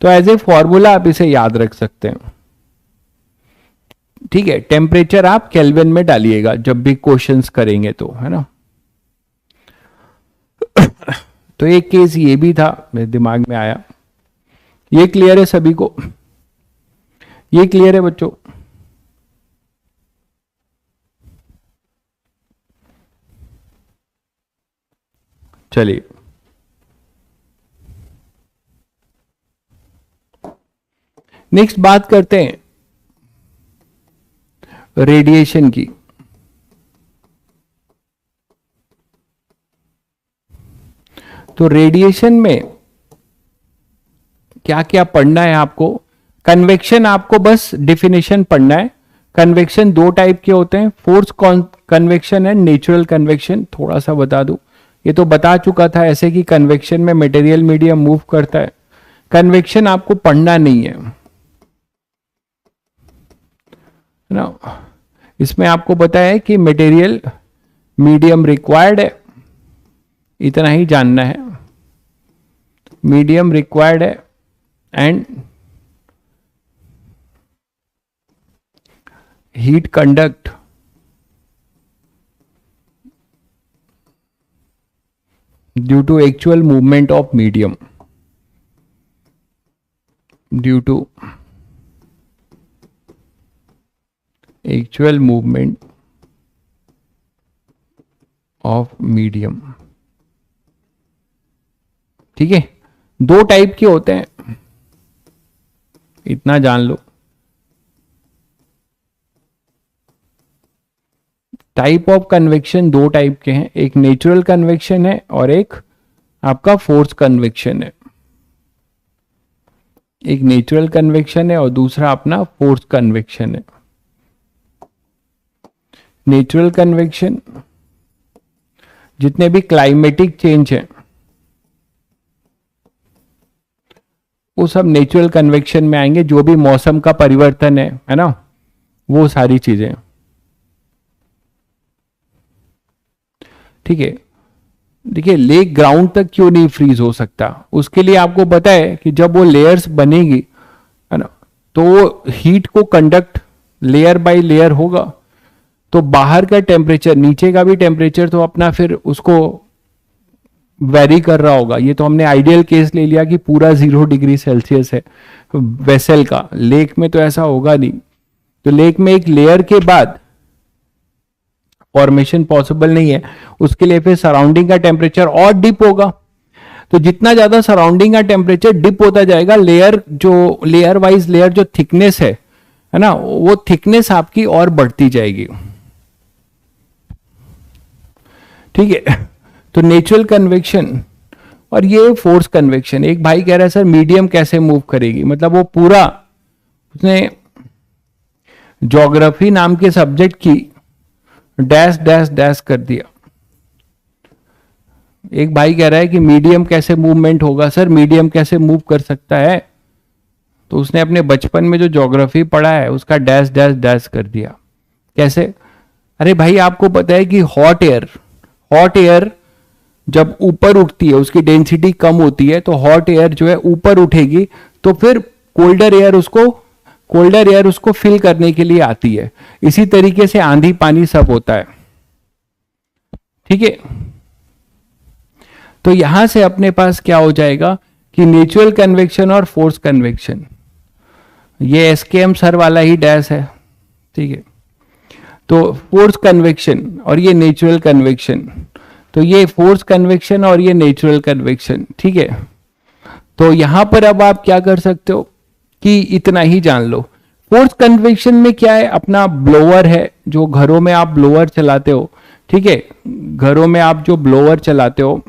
तो एज ए फॉर्मूला आप इसे याद रख सकते हैं, ठीक है। टेम्परेचर आप केल्विन में डालिएगा जब भी क्वेश्चंस करेंगे तो, है ना। तो एक केस ये भी था, मेरे दिमाग में आया। ये क्लियर है सभी को? ये क्लियर है बच्चों? चलिए, नेक्स्ट बात करते हैं रेडिएशन की। तो रेडिएशन में क्या क्या पढ़ना है आपको? कन्वेक्शन आपको बस डिफिनेशन पढ़ना है। कन्वेक्शन दो टाइप के होते हैं, force convection and natural convection. थोड़ा सा बता दूं, ये तो बता चुका था, ऐसे कि कन्वेक्शन में मटेरियल मीडियम मूव करता है। कन्वेक्शन आपको पढ़ना नहीं है ना। इसमें आपको बताया है कि मटेरियल मीडियम रिक्वायर्ड है, इतना ही जानना है। मीडियम रिक्वायर्ड है and heat conduct due to actual movement of medium, due to actual movement of medium. ठीक है, दो टाइप के होते हैं, इतना जान लो। टाइप ऑफ कन्वेक्शन दो टाइप के हैं, एक नेचुरल कन्वेक्शन है और एक आपका फोर्स कन्वेक्शन है। एक नेचुरल कन्वेक्शन है और दूसरा अपना फोर्स कन्वेक्शन है। नेचुरल कन्वेक्शन जितने भी क्लाइमेटिक चेंज है वो सब नेचुरल कन्वेक्शन में आएंगे। जो भी मौसम का परिवर्तन है ना, वो सारी चीजें। ठीक है, देखिए लेक ग्राउंड तक क्यों नहीं फ्रीज हो सकता? उसके लिए आपको पता है कि जब वो लेयर्स बनेगी है ना, तो वो हीट को कंडक्ट लेयर बाय लेयर होगा। तो बाहर का टेम्परेचर, नीचे का भी टेम्परेचर तो अपना फिर उसको वेरी कर रहा होगा। ये तो हमने आइडियल केस ले लिया कि पूरा 0 डिग्री सेल्सियस है वेसल का। लेक में तो ऐसा होगा नहीं। तो लेक में एक लेयर के बाद फॉर्मेशन पॉसिबल नहीं है, उसके लिए फिर सराउंडिंग का टेम्परेचर और डिप होगा। तो जितना ज्यादा सराउंडिंग का टेम्परेचर डिप होता जाएगा, लेयर वाइज लेयर जो थिकनेस है ना, वो थिकनेस आपकी और बढ़ती जाएगी। ठीक है, तो नेचुरल कन्वेक्शन और ये फोर्स कन्वेक्शन। एक भाई कह रहा है सर मीडियम कैसे मूव करेगी? मतलब वो पूरा उसने ज्योग्राफी नाम के सब्जेक्ट की डैश डैश डैश कर दिया। एक भाई कह रहा है कि मीडियम कैसे मूवमेंट होगा? सर मीडियम कैसे मूव कर सकता है? तो उसने अपने बचपन में जो ज्योग्राफी पढ़ा है उसका डैश डैश डैश कर दिया। कैसे? अरे भाई आपको पता है कि हॉट एयर जब ऊपर उठती है उसकी डेंसिटी कम होती है, तो हॉट एयर जो है ऊपर उठेगी, तो फिर कोल्डर एयर उसको फिल करने के लिए आती है। इसी तरीके से आंधी पानी सब होता है। ठीक है, तो यहां से अपने पास क्या हो जाएगा कि नेचुरल कन्वेक्शन और फोर्स कन्वेक्शन, ये एसकेएम सर वाला ही डैश है। ठीक है, तो फोर्स कन्वेक्शन और ये नेचुरल कन्वेक्शन, तो ये फोर्स कन्वेक्शन और ये नेचुरल कन्वेक्शन। ठीक है, तो यहां पर अब आप क्या कर सकते हो कि इतना ही जान लो। फोर्स कन्वेक्शन में क्या है? अपना ब्लोअर है, जो घरों में आप ब्लोअर चलाते हो। ठीक है, घरों में आप जो ब्लोअर चलाते हो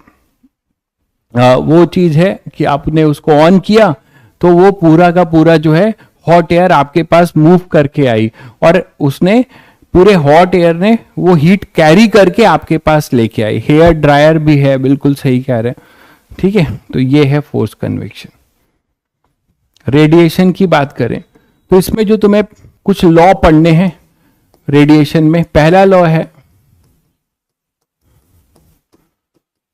वो चीज है कि आपने उसको ऑन किया तो वो पूरा का पूरा जो है हॉट एयर आपके पास मूव करके आई, और उसने पूरे हॉट एयर ने वो हीट कैरी करके आपके पास लेके आई। हेयर ड्रायर भी है, बिल्कुल सही कह रहे हैं। ठीक है, तो ये है फोर्स कन्वेक्शन। रेडिएशन की बात करें तो इसमें जो तुम्हें कुछ लॉ पढ़ने हैं रेडिएशन में, पहला लॉ है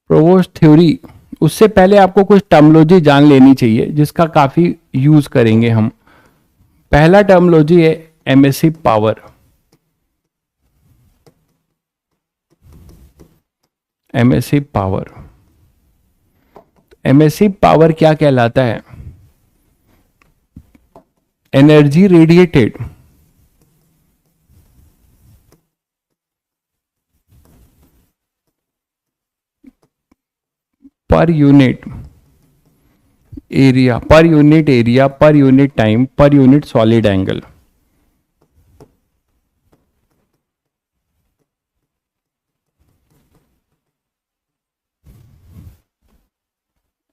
प्रोवोस्ट थ्योरी। उससे पहले आपको कुछ टर्मोलॉजी जान लेनी चाहिए जिसका काफी यूज करेंगे हम। पहला टर्मोलॉजी है emissive power. Emissive power emissive power क्या कहलाता है? Energy radiated per unit area, per unit area, per unit time, per unit solid angle.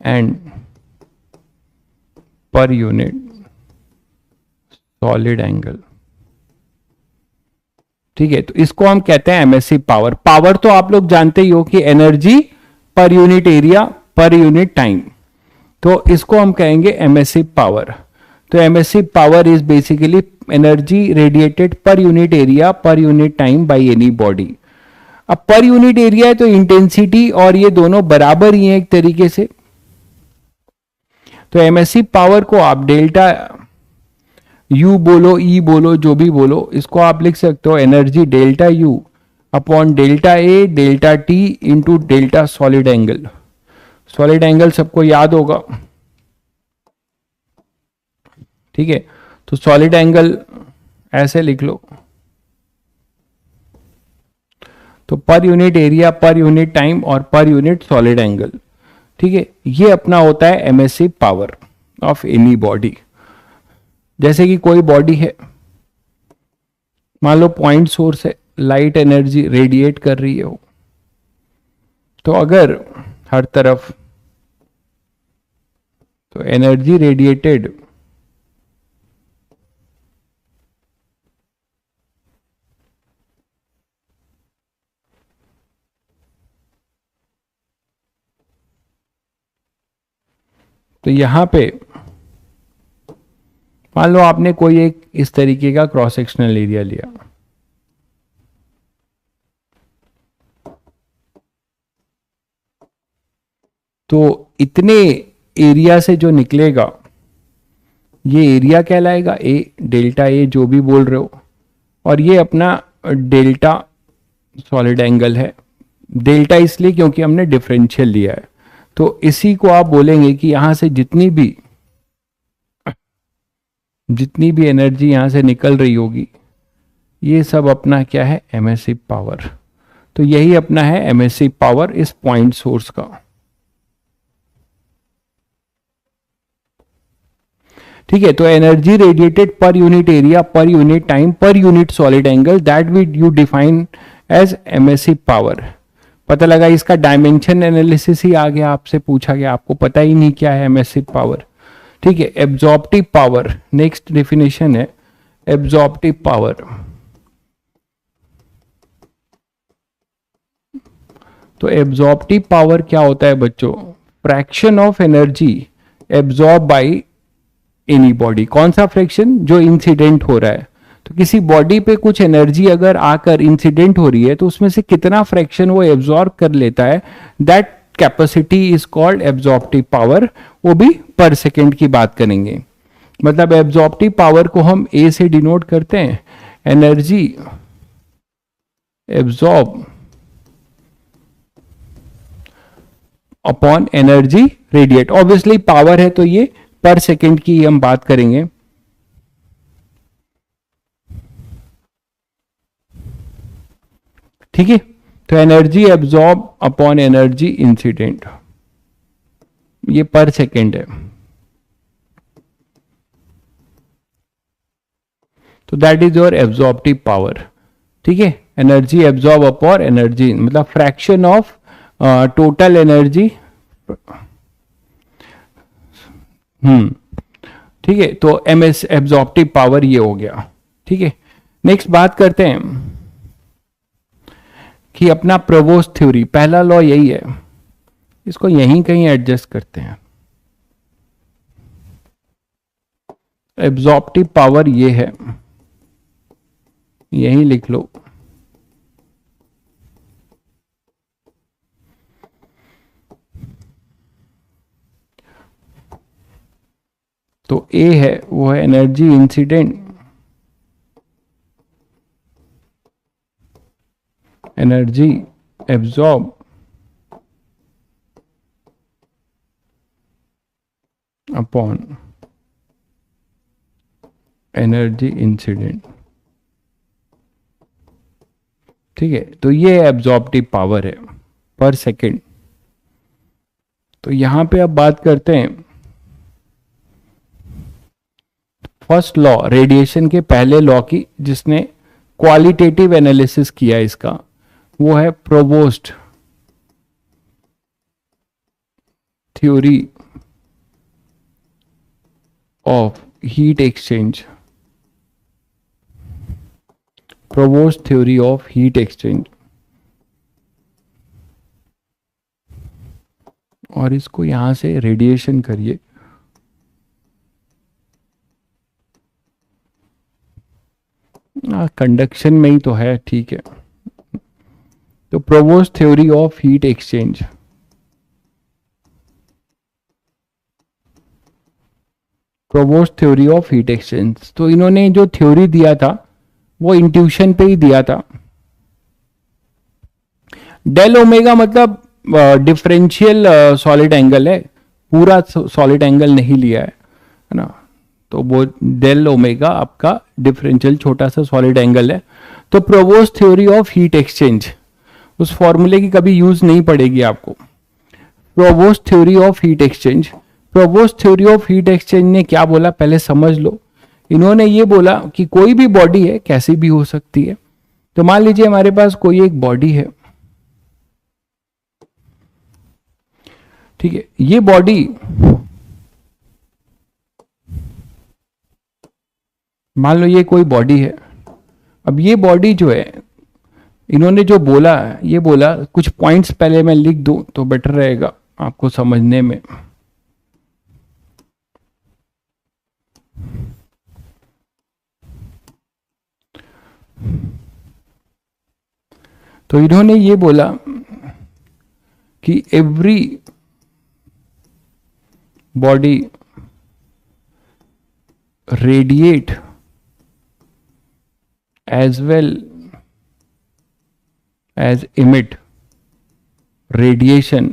And पर यूनिट सॉलिड एंगल। ठीक है, तो इसको हम कहते हैं एमएससी पावर। पावर तो आप लोग जानते ही हो कि एनर्जी पर unit area per unit time, तो इसको हम कहेंगे एमएससी पावर। तो MSc power is basically energy radiated per unit area per unit time by any body. अब पर यूनिट एरिया है तो इंटेंसिटी और ये दोनों बराबर ही हैं एक तरीके से, तो एमएससी पावर को आप डेल्टा यू बोलो, ई बोलो, जो भी बोलो, इसको आप लिख सकते हो energy delta U upon delta A delta T into delta solid angle. Solid angle सबको याद होगा, ठीक है। तो सॉलिड एंगल ऐसे लिख लो, तो पर unit area per unit time और पर यूनिट सॉलिड एंगल, ठीक है। ये अपना होता है emissive power of any body. जैसे कि कोई बॉडी है, मान लो पॉइंट सोर्स है, लाइट एनर्जी रेडिएट कर रही है वो, तो अगर हर तरफ, तो एनर्जी रेडिएटेड तो यहां पे मान लो आपने कोई एक इस तरीके का क्रॉस सेक्शनल एरिया लिया, तो इतने एरिया से जो निकलेगा ये एरिया कहलाएगा, ए डेल्टा ए जो भी बोल रहे हो, और ये अपना डेल्टा सॉलिड एंगल है। डेल्टा इसलिए क्योंकि हमने डिफरेंशियल लिया है, तो इसी को आप बोलेंगे कि यहां से जितनी भी एनर्जी यहां से निकल रही होगी, ये सब अपना क्या है, एमएससी पावर। तो यही अपना है एमएससी पावर इस पॉइंट सोर्स का। ठीक है, तो energy radiated per unit area per unit time per unit solid angle, that we you define as emissive power. पता लगा इसका डायमेंशन एनालिसिस ही आ गया, आपसे पूछा गया, आपको पता ही नहीं क्या है एमएससी पावर। ठीक है, एब्जॉर्प्टिव पावर नेक्स्ट डेफिनेशन है, एब्जॉर्प्टिव पावर। तो एब्जॉर्प्टिव पावर क्या होता है बच्चों, fraction of energy absorb by any body. कौन सा फ्रैक्शन, जो इंसिडेंट हो रहा है, तो किसी बॉडी पे कुछ एनर्जी अगर आकर इंसिडेंट हो रही है तो उसमें से कितना फ्रैक्शन वो एब्जॉर्ब कर लेता है, that capacity is called absorptive power. वो भी पर सेकेंड की बात करेंगे। मतलब एब्जॉर्प्टिव पावर को हम ए से डिनोट करते हैं, energy absorb upon energy radiate. Obviously power है तो ये पर सेकेंड की हम बात करेंगे। ठीक है, तो energy absorb upon energy incident, ये पर सेकेंड है। तो that is your absorptive power. ठीक है, एनर्जी एब्जॉर्ब अपॉन एनर्जी, मतलब फ्रैक्शन ऑफ टोटल एनर्जी। ठीक है, तो एमएस एब्जॉर्प्टिव पावर ये हो गया। ठीक है, नेक्स्ट बात करते हैं कि अपना प्रोवोस्ट थ्योरी, पहला लॉ यही है, इसको यहीं कहीं एडजस्ट करते हैं। एब्जॉर्प्टिव पावर ये है, यहीं लिख लो। तो ए है वो है energy incident, energy absorb upon energy incident. ठीक है, तो ये एब्जॉर्प्टिव पावर है पर सेकेंड। तो यहां पे अब बात करते हैं फर्स्ट लॉ, रेडिएशन के पहले लॉ की, जिसने क्वालिटेटिव एनालिसिस किया इसका, वो है provost theory of heat exchange. Provost theory of heat exchange, और इसको यहां से रेडिएशन करिए। कंडक्शन में ही तो है, ठीक है। तो provost theory of heat exchange, provost theory of heat exchange. तो इन्होंने जो थ्योरी दिया था वो इंट्यूशन पे ही दिया था। डेल ओमेगा मतलब डिफरेंशियल सॉलिड एंगल है, पूरा सॉलिड एंगल नहीं लिया है ना। तो वो डेल ओमेगा आपका डिफरेंशियल छोटा सा सॉलिड एंगल है। तो provost theory of heat exchange, उस फॉर्मूले की कभी यूज नहीं पड़ेगी आपको। Provost theory of heat exchange, provost theory of heat exchange ने क्या बोला पहले समझ लो। इन्होंने ये बोला कि कोई भी बॉडी है, कैसी भी हो सकती है। तो मान लीजिए हमारे पास कोई एक बॉडी है, ठीक है। ये बॉडी मान लो ये कोई बॉडी है। अब ये बॉडी जो है, इन्होंने जो बोला, ये बोला कुछ पॉइंट्स पहले मैं लिख दूं तो बेटर रहेगा आपको समझने में। तो इन्होंने ये बोला कि every body radiate as well as emit radiation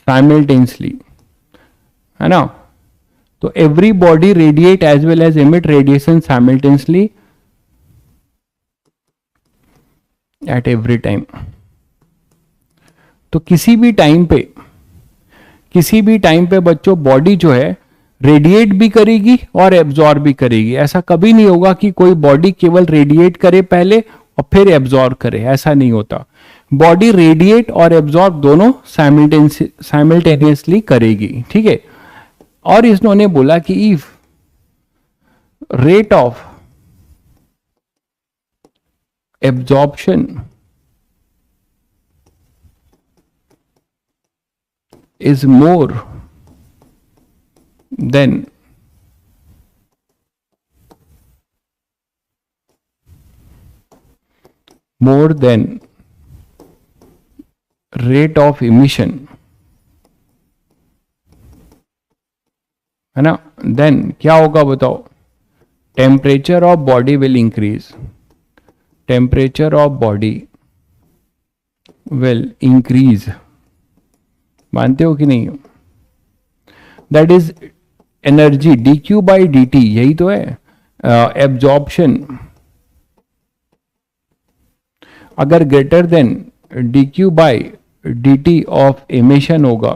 simultaneously, है ना। तो every body radiate as well as emit radiation simultaneously at every time। तो किसी भी टाइम पे बच्चों बॉडी जो है रेडिएट भी करेगी और एब्जॉर्ब भी करेगी। ऐसा कभी नहीं होगा कि कोई बॉडी केवल रेडिएट करे पहले और फिर एब्जॉर्ब करे, ऐसा नहीं होता। बॉडी रेडिएट और एब्जॉर्ब दोनों साइमल्टेनियसली करेगी, ठीक है। और इन्होंने बोला कि if rate of absorption is more than rate of emission, है ना, देन क्या होगा बताओ। Temperature of body will increase, temperature of body will increase. मानते हो कि नहीं? That is energy D Q by D T, यही तो है एब्जॉर्प्शन। अगर greater than D Q by D T of emission होगा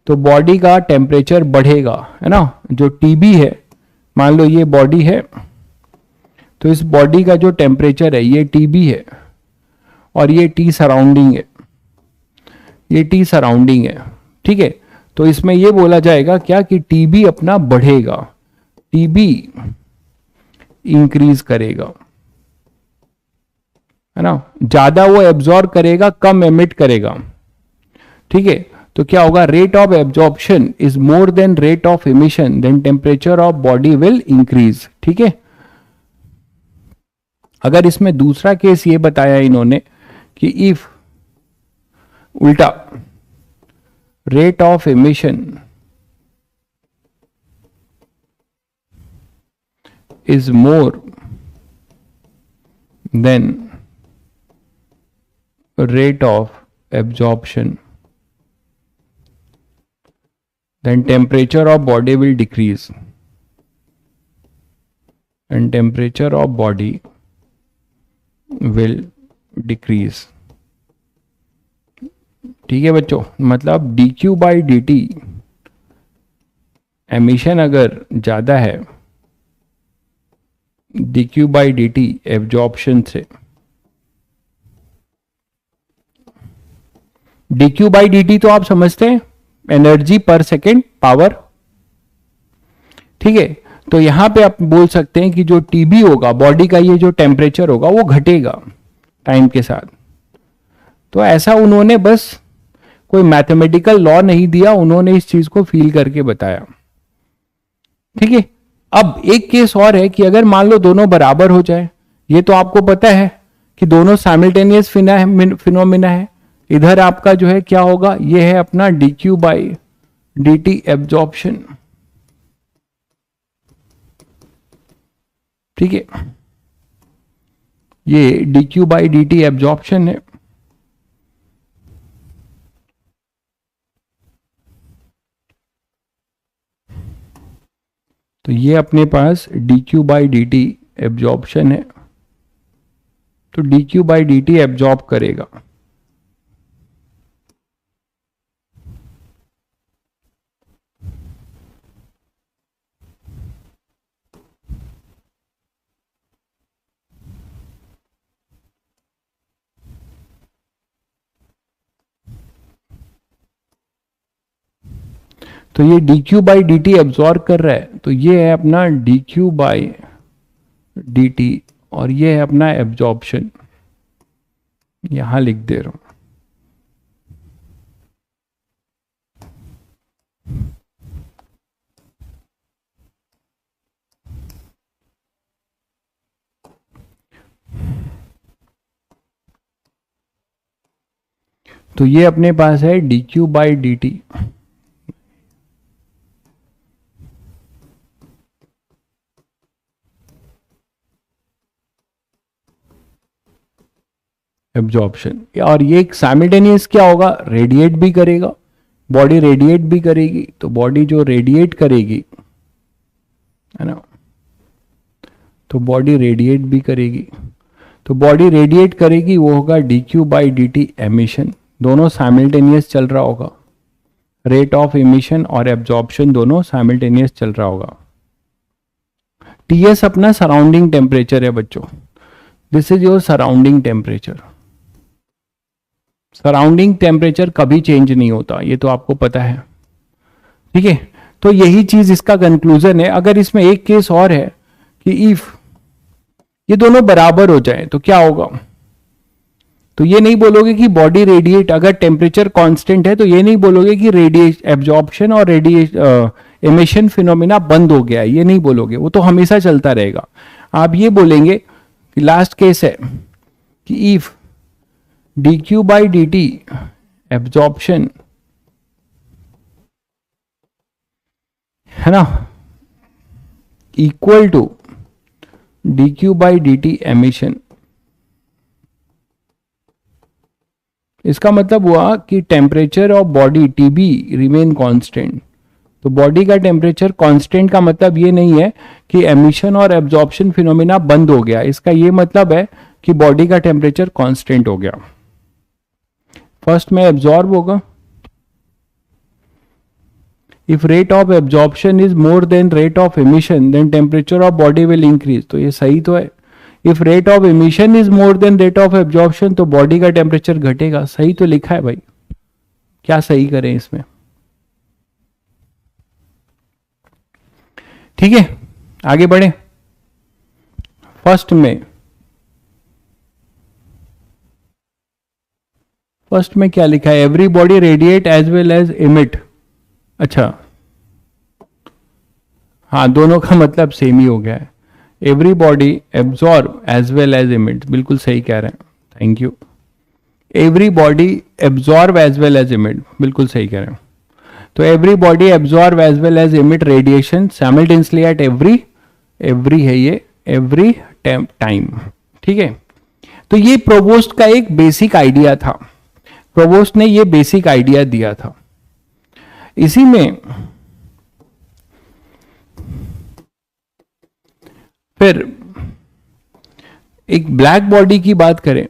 तो बॉडी का टेम्परेचर बढ़ेगा, है ना। जो टीबी है, मान लो ये बॉडी है, तो इस बॉडी का जो टेम्परेचर है ये टीबी है और ये टी सराउंडिंग है, ये टी सराउंडिंग है, ठीक है। तो इसमें ये बोला जाएगा क्या कि टीबी अपना बढ़ेगा, टीबी इंक्रीज करेगा, है ना। ज्यादा वो एब्जॉर्ब करेगा, कम एमिट करेगा, ठीक है। तो क्या होगा, rate of absorption is more than rate of emission, then temperature of body will increase, ठीक है। अगर इसमें दूसरा केस ये बताया इन्होंने कि इफ उल्टा rate of emission is more then rate of absorption, then temperature of body will decrease, and temperature of body will decrease. ठीक है बच्चों, मतलब dq बाई dt एमिशन अगर ज़्यादा है dq बाई dt एब्जॉर्प्शन से, dq बाई dt तो आप समझते हैं एनर्जी पर सेकेंड पावर, ठीक है। तो यहां पे आप बोल सकते हैं कि जो टीबी होगा बॉडी का, ये जो टेम्परेचर होगा वो घटेगा टाइम के साथ। तो ऐसा उन्होंने बस कोई मैथमेटिकल लॉ नहीं दिया, उन्होंने इस चीज को फील करके बताया, ठीक है। अब एक केस और है कि अगर मान लो दोनों बराबर हो जाए, ये तो आपको पता है कि दोनों साइमल्टेनियस फिनोमिना है। इधर आपका जो है क्या होगा, ये है अपना dq बाई dt एब्जॉर्प्शन, ठीक है, ये dq बाई dt एब्जॉर्प्शन है। तो ये अपने पास dq बाई dt एब्जॉर्प्शन है, तो dq बाई dt एब्जॉर्ब करेगा। तो ये dq बाई dt एब्जॉर्ब कर रहा है, तो ये है अपना dq बाई dt और ये है अपना एब्जॉर्प्शन, यहां लिख दे रहा हूं। तो ये अपने पास है dq बाई dt, एब्जॉर्प्शन। और ये साइमल्टेनियस क्या होगा, रेडिएट भी करेगा, बॉडी रेडिएट भी करेगी। तो बॉडी जो रेडिएट करेगी, है ना, तो बॉडी रेडिएट भी करेगी, तो बॉडी रेडिएट करेगी वो होगा dq बाई dt एमिशन, दोनों साइमल्टेनियस चल रहा होगा। रेट ऑफ एमिशन और एब्जॉर्प्शन दोनों साइमल्टेनियस चल रहा होगा। Ts अपना सराउंडिंग टेम्परेचर है बच्चों, this is your surrounding temperature. Surrounding temperature कभी चेंज नहीं होता, ये तो आपको पता है, ठीक है। तो यही चीज इसका कंक्लूजन है। अगर इसमें एक केस और है कि इफ ये दोनों बराबर हो जाए तो क्या होगा, तो ये नहीं बोलोगे कि बॉडी रेडिएट, अगर टेम्परेचर कांस्टेंट है तो ये नहीं बोलोगे कि रेडिएट एब्जॉर्प्शन और एमिशन फिनोमिना बंद हो गया, ये नहीं बोलोगे, वो तो हमेशा चलता रहेगा। आप ये बोलेंगे कि लास्ट केस है कि if dq by dt absorption, है ना, equal to dq by dt emission. इसका मतलब हुआ कि temperature of body Tb remain constant. तो बॉडी का टेम्परेचर कांस्टेंट का मतलब ये नहीं है कि एमिशन और एब्जॉर्प्शन फिनोमिना बंद हो गया, इसका ये मतलब है कि बॉडी का टेम्परेचर कांस्टेंट हो गया। फर्स्ट में एब्जॉर्ब होगा, if rate of absorption is more than rate of emission then temperature of body will increase, तो ये सही तो है। If rate of emission is more than rate of absorption, तो बॉडी का टेम्परेचर घटेगा, सही तो लिखा है भाई, क्या सही करें इसमें, ठीक है। आगे बढ़े, फर्स्ट में क्या लिखा है, every body radiate as well as emit. अच्छा हाँ, दोनों का मतलब सेम ही हो गया है, every body absorb as well as emit, बिल्कुल सही कह रहे हैं, thank you. Every body absorb as well as emit, बिल्कुल सही कह रहे हैं। तो every body absorb as well as emit radiation simultaneously at every है ये, एवरी टाइम, ठीक है। तो ये प्रोवोस्ट का एक बेसिक आइडिया था, प्रोवोस्ट ने ये बेसिक आइडिया दिया था। इसी में फिर एक ब्लैक बॉडी की बात करें,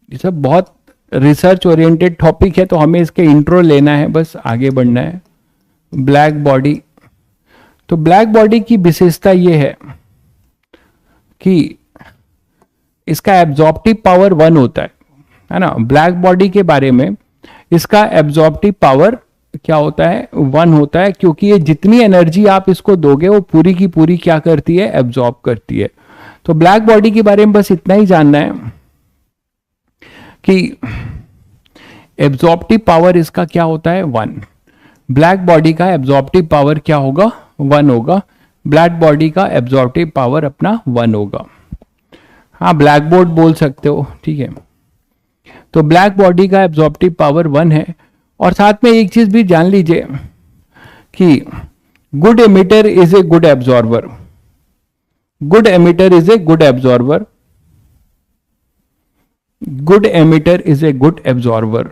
ये सब बहुत रिसर्च ओरिएंटेड टॉपिक है, तो हमें इसके इंट्रो लेना है, बस आगे बढ़ना है। ब्लैक बॉडी, तो ब्लैक बॉडी की विशेषता ये कि इसका एब्जॉर्प्टिव पावर 1 होता है ना। ब्लैक बॉडी के बारे में इसका एब्जॉर्प्टिव पावर क्या होता है, 1 होता है, क्योंकि ये जितनी एनर्जी आप इसको दोगे वो पूरी की पूरी क्या करती है, एब्जॉर्ब करती है। तो ब्लैक बॉडी के बारे में बस इतना ही जानना है कि एब्जॉर्प्टिव पावर इसका क्या होता है, 1। ब्लैक बॉडी का एब्जॉर्प्टिव पावर क्या होगा, 1 होगा। ब्लैक बॉडी का एब्जॉर्प्टिव पावर अपना 1 होगा। हाँ, ब्लैक बोर्ड बोल सकते हो, ठीक है। तो ब्लैक बॉडी का एब्जॉर्प्टिव पावर 1 है। और साथ में एक चीज भी जान लीजिए कि good emitter is a good absorber, good emitter is a good absorber, good emitter is a good absorber.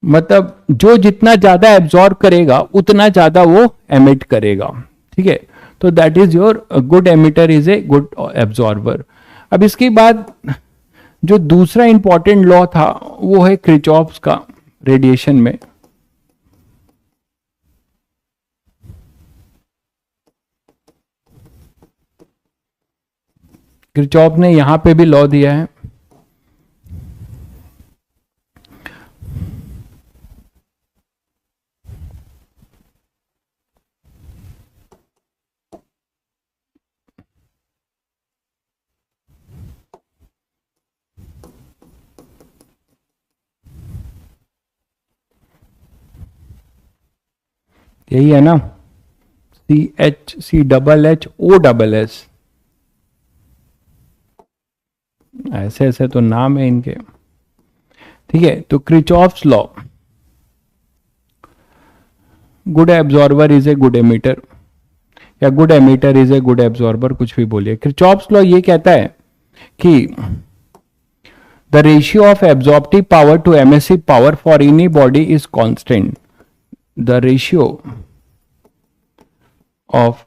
मतलब जो जितना ज्यादा एब्जॉर्ब करेगा उतना ज्यादा वो एमिट करेगा, ठीक है। तो that is your good emitter is a good absorber. अब इसके बाद जो दूसरा इंपॉर्टेंट लॉ था वो है क्रिचॉफ्स का रेडिएशन में। क्रिचॉफ ने यहां पे भी लॉ दिया है, यही है ना, CHCHHOSS, ऐसे ऐसे तो नाम है इनके, ठीक है। तो Kirchhoff's law, good absorber is a good emitter, या good emitter is a good absorber, कुछ भी बोलिए। क्रिचॉफ्स लॉ ये कहता है कि the ratio of absorptive power to emissive power for any body is constant. The ratio of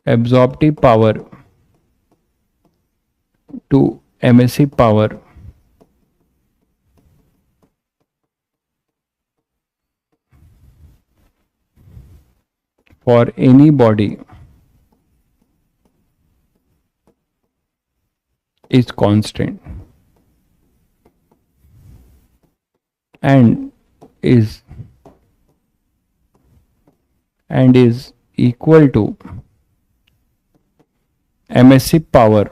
absorptive power to emissive power for any body is constant and is equal to emissive power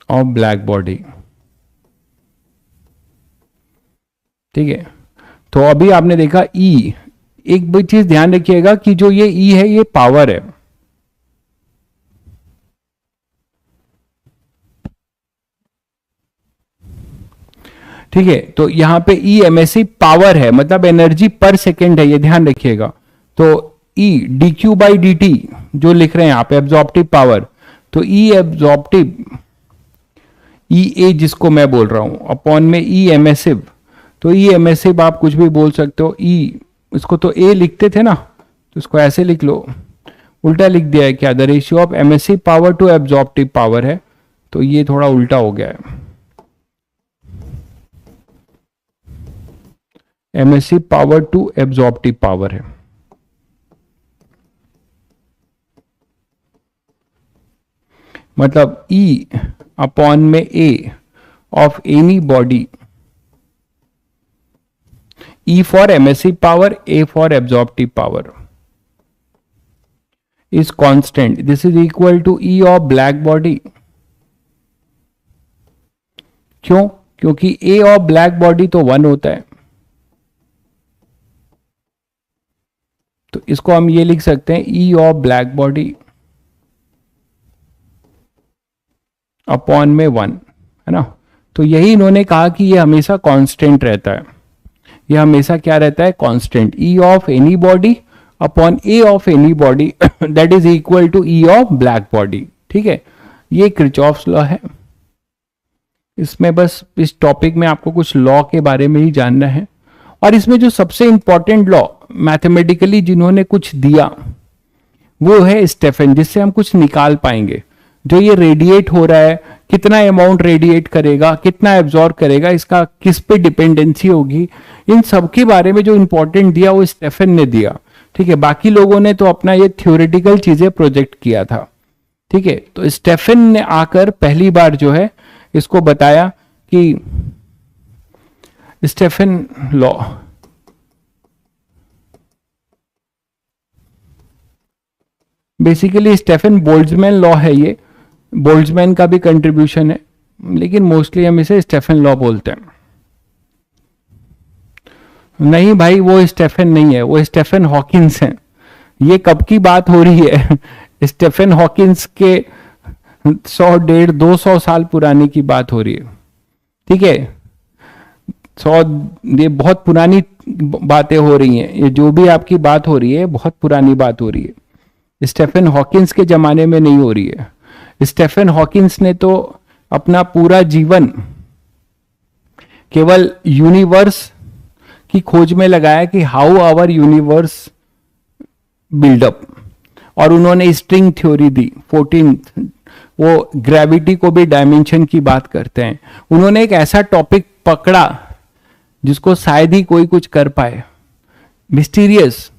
of black body, ठीक है। तो अभी आपने देखा E, एक भी चीज ध्यान रखिएगा कि जो ये E है ये पावर है, ठीक है। तो यहां पे E एमएससी पावर है, मतलब एनर्जी पर सेकेंड है, ये ध्यान रखिएगा। तो E dq बाई dt जो लिख रहे हैं यहां पे एब्जॉर्प्टिव पावर, तो E एब्जॉर्प्टिव E ए जिसको मैं बोल रहा हूं अपॉन में E एमएसिव, तो E एमएसिव आप कुछ भी बोल सकते हो। E इसको तो A लिखते थे ना, तो इसको ऐसे लिख लो, उल्टा लिख दिया है क्या, the ratio of emissive power to absorptive power है, तो ये थोड़ा उल्टा हो गया है। Emissive power to absorptive power है, मतलब E अपॉन में A of any body, E for emissive power, A for absorptive power is constant, this is equal to E of black body. क्यों? क्योंकि A ऑफ ब्लैक बॉडी तो 1 होता है, तो इसको हम ये लिख सकते हैं ई ऑफ ब्लैक बॉडी अपॉन में 1, है ना। तो यही इन्होंने कहा कि ये हमेशा कांस्टेंट रहता है, ये हमेशा क्या रहता है, constant. E of any body upon A of any body that is equal to E of black body. ठीक है, ये किरचॉफ्स लॉ है। इसमें बस इस टॉपिक में आपको कुछ लॉ के बारे में ही जानना है। और इसमें जो सबसे इंपॉर्टेंट लॉ मैथमेटिकली जिन्होंने कुछ दिया वो है स्टेफन, जिससे हम कुछ निकाल पाएंगे। जो ये रेडिएट हो रहा है, कितना अमाउंट रेडिएट करेगा, कितना एब्जॉर्ब करेगा, इसका किस पे डिपेंडेंसी होगी, इन सब के बारे में जो इंपॉर्टेंट दिया वो स्टेफन ने दिया। ठीक है, बाकी लोगों ने तो अपना ये थ्योरेटिकल चीजें प्रोजेक्ट किया था। ठीक है, तो स्टेफन ने आकर पहली बार जो है इसको बताया कि Stefan law, basically Stefan Boltzmann law है, ये बोल्ट्जमैन का भी कंट्रीब्यूशन है, लेकिन मोस्टली हम इसे स्टेफन लॉ बोलते हैं। नहीं भाई, वो स्टेफन नहीं है, वो स्टेफन हॉकिंस है। ये कब की बात हो रही है स्टेफन हॉकिंस के 100, 150, 200 साल पुराने की बात हो रही है। ठीक है, 100, ये बहुत पुरानी बातें हो रही हैं। ये जो भी आपकी बात हो रही है बहुत पुरानी बात हो रही है, स्टेफन हॉकिंस के जमाने में नहीं हो रही है। स्टेफन हॉकिंस ने तो अपना पूरा जीवन केवल यूनिवर्स की खोज में लगाया कि हाउ आवर यूनिवर्स बिल्डअप, और उन्होंने स्ट्रिंग थ्योरी दी 14th, वो ग्रेविटी को भी डायमेंशन की बात करते हैं। उन्होंने एक ऐसा टॉपिक पकड़ा जिसको शायद ही कोई कुछ कर पाए, मिस्टीरियस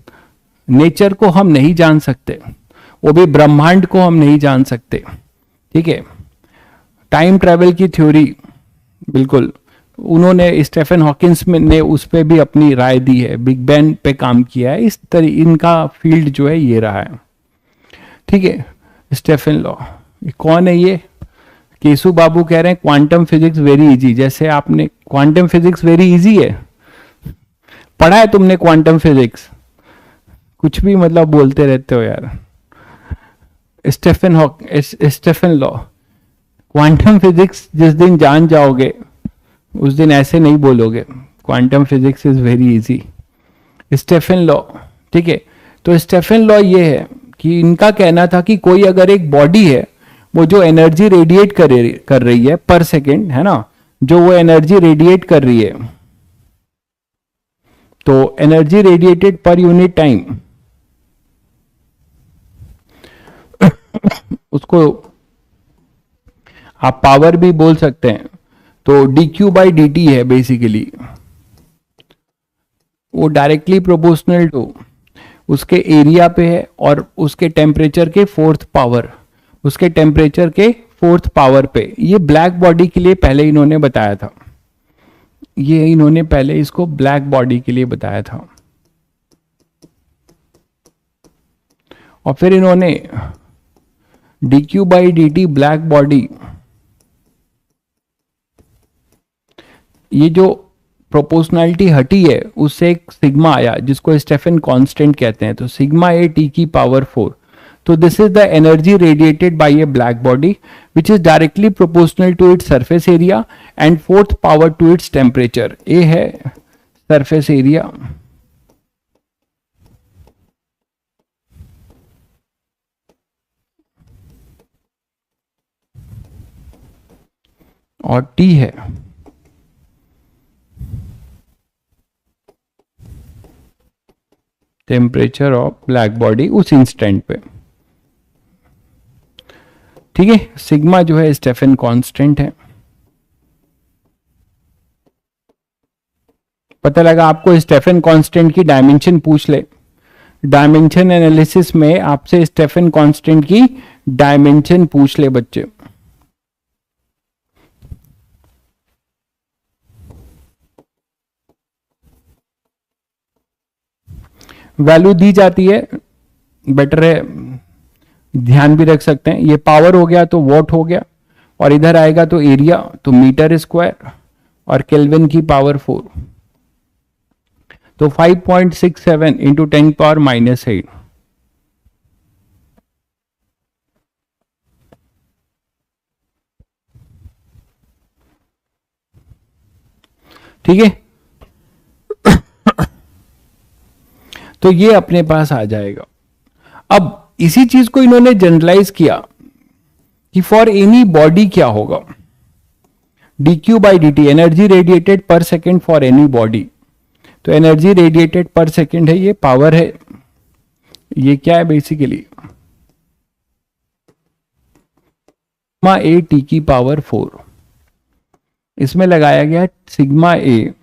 नेचर को हम नहीं जान सकते, वो भी ब्रह्मांड को हम नहीं जान सकते। ठीक है, टाइम ट्रेवल की थ्योरी, बिल्कुल उन्होंने स्टेफन हॉकिंस ने उस पर भी अपनी राय दी है, बिग बैंग पे काम किया है। इस तरह इनका फील्ड जो है ये रहा है। ठीक है, स्टेफन लॉ कौन है ये? केशु बाबू कह रहे हैं क्वांटम फिजिक्स वेरी इजी। जैसे आपने क्वांटम फिजिक्स वेरी इजी है, पढ़ा है तुमने क्वांटम फिजिक्स? कुछ भी मतलब बोलते रहते हो यार। स्टेफन लॉ, क्वांटम फिजिक्स जिस दिन जान जाओगे उस दिन ऐसे नहीं बोलोगे quantum physics is very easy. Stefan law, ठीक है, तो स्टेफन लॉ ये है कि इनका कहना था कि कोई अगर एक बॉडी है वो जो एनर्जी रेडिएट कर रही है पर सेकेंड, है ना, जो वो एनर्जी रेडिएट कर रही है, तो energy radiated per unit time उसको आप पावर भी बोल सकते हैं। तो dq बाई डी टी है बेसिकली, वो डायरेक्टली प्रोपोर्शनल टू उसके एरिया पे है और उसके टेम्परेचर के फोर्थ पावर पे। ये ब्लैक बॉडी के लिए पहले इन्होंने बताया था, ये इन्होंने पहले इसको ब्लैक बॉडी के लिए बताया था। और फिर इन्होंने dq by D tea black body, ये जो प्रोपोर्शनैलिटी हटी है उससे एक सिग्मा आया जिसको स्टेफन कांस्टेंट कहते हैं। तो सिग्मा ए टी की पावर 4। तो this is the energy radiated by a black body which is directly proportional to its surface area and fourth power to its temperature. A है surface area और T है temperature of black body उस instant पे। ठीक है, sigma जो है Stephen constant है। पता लगा आपको स्टेफन कांस्टेंट की डायमेंशन पूछ ले, डायमेंशन एनालिसिस में आपसे स्टेफन कांस्टेंट की डायमेंशन पूछ ले बच्चे। वैल्यू दी जाती है, बेटर है ध्यान भी रख सकते हैं। ये पावर हो गया तो वॉट हो गया, और इधर आएगा तो एरिया, तो मीटर स्क्वायर और केल्विन की पावर 4। तो 5.67 इंटू 10⁻⁻8। ठीक है, तो ये अपने पास आ जाएगा। अब इसी चीज को इन्होंने जनरलाइज किया कि फॉर एनी बॉडी क्या होगा, dq by dt energy radiated पर सेकेंड फॉर एनी बॉडी। तो एनर्जी रेडिएटेड पर सेकेंड है, ये पावर है, ये क्या है बेसिकली सिग्मा ए टी की पावर 4। इसमें लगाया गया सिग्मा ए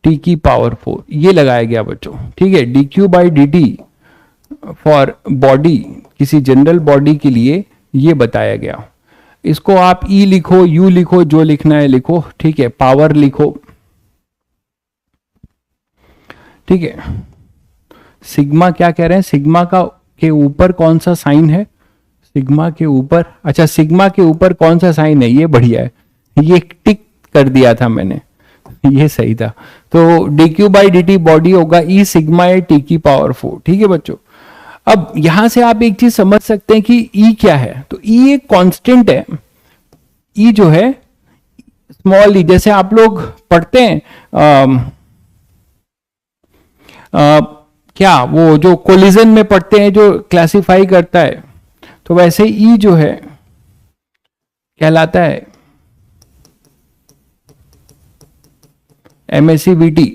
टी की पावर 4, ये लगाया गया बच्चों। ठीक है, dq by dt for body, किसी जनरल बॉडी के लिए ये बताया गया। इसको आप E लिखो, U लिखो, जो लिखना है लिखो। ठीक है, पावर लिखो। ठीक है, सिग्मा क्या कह रहे हैं, सिग्मा का के ऊपर कौन सा साइन है, सिग्मा के ऊपर, अच्छा सिग्मा के ऊपर कौन सा साइन है, ये बढ़िया है, ये टिक कर दिया था मैंने, ये सही था। तो dq बाई dt बॉडी होगा E सिग्मा ए टी की पावर 4। ठीक है बच्चों, अब यहां से आप एक चीज समझ सकते हैं कि E क्या है। तो E एक कांस्टेंट है, E जो है स्मॉल e, जैसे आप लोग पढ़ते हैं क्या वो जो कोलिजन में पढ़ते हैं, जो क्लासिफाई करता है, तो वैसे E जो है कहलाता है MSCVT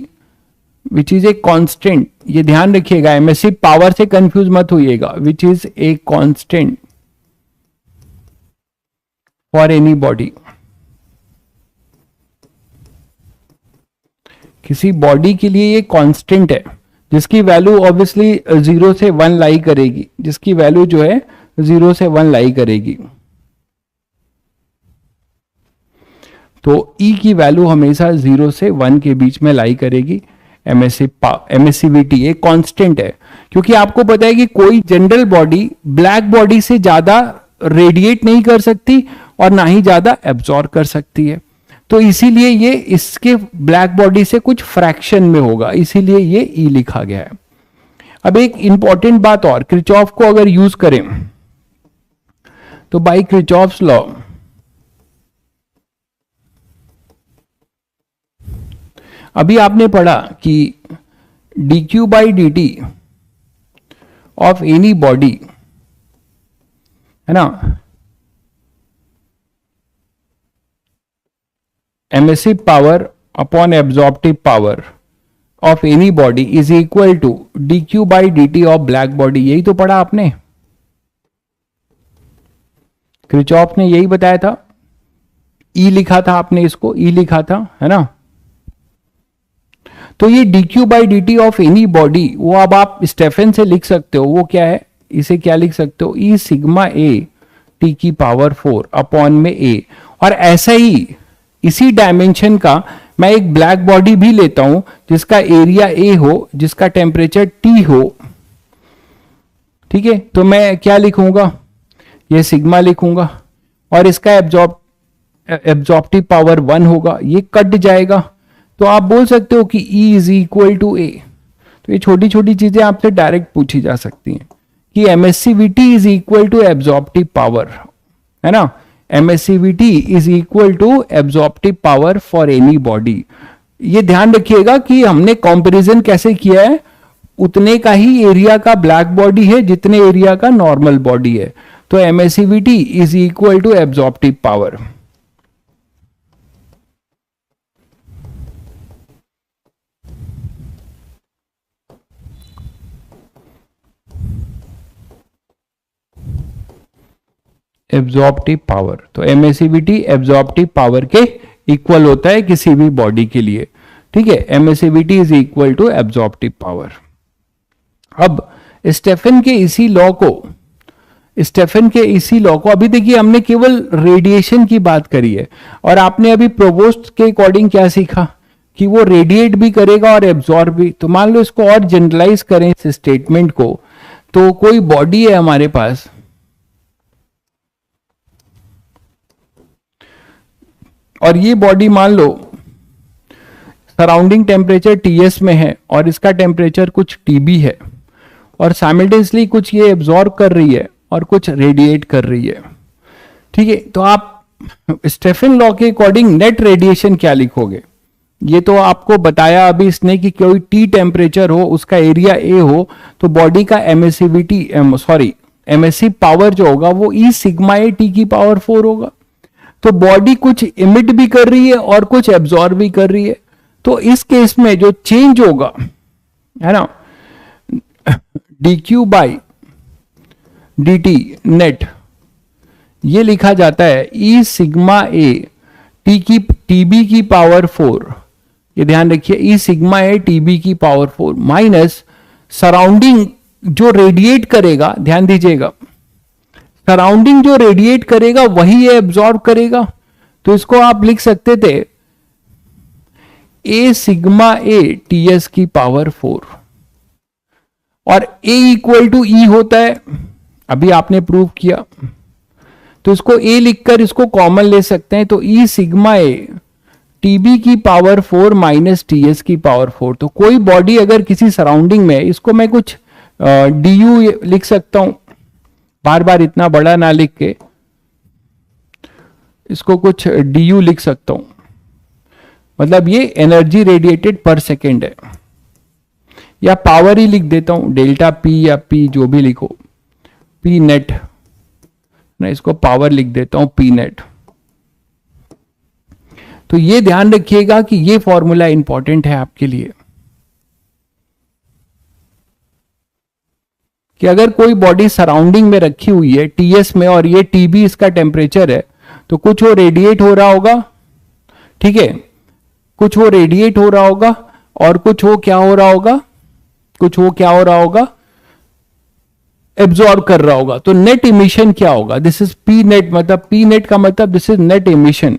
which is a constant. ये ध्यान रखिएगा, MSC पावर से कंफ्यूज मत होइएगा, which is a constant for any body. किसी बॉडी के लिए ये कांस्टेंट है, जिसकी वैल्यू ऑब्वियसली 0 से 1 लाई करेगी, जिसकी वैल्यू जो है 0 से 1 लाई करेगी। तो E की वैल्यू हमेशा 0 से 1 के बीच में लाई करेगी। MSCVT एक कांस्टेंट है, क्योंकि आपको पता है कि कोई जनरल बॉडी ब्लैक बॉडी से ज्यादा रेडिएट नहीं कर सकती और ना ही ज्यादा एब्जॉर्ब कर सकती है। तो इसीलिए ये इसके ब्लैक बॉडी से कुछ फ्रैक्शन में होगा, इसीलिए ये E लिखा गया है। अब एक इंपॉर्टेंट बात और, क्रिचॉफ को अगर यूज करें तो बाय क्रिचॉफ्स लॉ अभी आपने पढ़ा कि dq by dt of any body है ना, emissive power upon absorptive power of any body is equal to dq by dt of black body. यही तो पढ़ा आपने, क्रिचॉफ ने यही बताया था। E लिखा था आपने, इसको E लिखा था, है ना। तो ये dq by dt of any body, वो अब आप स्टेफन से लिख सकते हो, वो क्या है, इसे क्या लिख सकते हो, E सिग्मा ए टी की पावर 4 अपॉन में A। और ऐसा ही इसी डायमेंशन का मैं एक ब्लैक बॉडी भी लेता हूं, जिसका एरिया A हो, जिसका टेम्परेचर T हो। ठीक है, तो मैं क्या लिखूंगा, ये सिग्मा लिखूंगा, और इसका एब्जॉर्प्टिव पावर 1 होगा, ये कट जाएगा। तो आप बोल सकते हो कि E is equal to A। तो ये छोटी छोटी चीजें आपसे डायरेक्ट पूछी जा सकती हैं कि MSCVT is equal to absorptive power, है ना। MSCVT is equal to absorptive power for any body. ये ध्यान रखिएगा कि हमने कंपैरिजन कैसे किया है, उतने का ही एरिया का ब्लैक बॉडी है जितने एरिया का नॉर्मल बॉडी है। तो MSCVT is equal to absorptive power. Absorptive power, तो MSCVT एब्जॉर्प्टिव पावर के इक्वल होता है किसी भी बॉडी के लिए। ठीक है, MSCVT is equal to absorptive power. अब स्टेफन के इसी लॉ को अभी देखिए, हमने केवल रेडिएशन की बात करी है, और आपने अभी प्रोवोस्ट के अकॉर्डिंग क्या सीखा कि वो रेडिएट भी करेगा और एब्जॉर्ब भी। तो मान लो इसको और जनरलाइज करें इस स्टेटमेंट को, तो कोई बॉडी है हमारे पास, और ये बॉडी मान लो सराउंडिंग टेम्परेचर Ts में है और इसका टेम्परेचर कुछ TB है, और साइमल्टेनियसली कुछ ये एब्जॉर्ब कर रही है और कुछ रेडिएट कर रही है। ठीक है, तो आप स्टेफन लॉ के अकॉर्डिंग नेट रेडिएशन क्या लिखोगे? ये तो आपको बताया अभी इसने कि कोई T टेम्परेचर हो, उसका एरिया A हो, तो बॉडी का एमएससी पावर जो होगा वो E सिग्मा A T की पावर 4 होगा। तो बॉडी कुछ इमिट भी कर रही है और कुछ एब्जॉर्ब भी कर रही है। तो इस केस में जो चेंज होगा, है ना, dq बाई dt नेट, ये लिखा जाता है E सिग्मा A TB की पावर 4, ये ध्यान रखिए, E सिग्मा A TB की पावर 4 माइनस सराउंडिंग जो रेडिएट करेगा, ध्यान दीजिएगा, सराउंडिंग जो रेडिएट करेगा वही ये एब्जॉर्ब करेगा। तो इसको आप लिख सकते थे A सिग्मा A TS की पावर 4, और A इक्वल टू E होता है, अभी आपने प्रूव किया, तो इसको A लिखकर इसको कॉमन ले सकते हैं। तो E सिग्मा A TB की पावर 4 माइनस TS की पावर 4। तो कोई बॉडी अगर किसी सराउंडिंग में, इसको मैं कुछ du लिख सकता हूं, बार बार इतना बड़ा ना लिख के इसको कुछ du लिख सकता हूं, मतलब ये एनर्जी रेडिएटेड पर सेकेंड है, या पावर ही लिख देता हूं, डेल्टा P या P जो भी लिखो, P नेट, मैं इसको पावर लिख देता हूं P नेट। तो ये ध्यान रखिएगा कि ये फॉर्मूला इंपॉर्टेंट है आपके लिए, कि अगर कोई बॉडी सराउंडिंग में रखी हुई है TS में और ये TB इसका टेम्परेचर है, तो कुछ वो रेडिएट हो रहा होगा, ठीक है, कुछ वो रेडिएट हो रहा होगा और कुछ वो क्या हो रहा होगा, कुछ वो क्या हो रहा होगा, एब्जॉर्ब कर रहा होगा। तो नेट इमिशन क्या होगा? दिस इज P नेट, मतलब P नेट का मतलब this is net emission.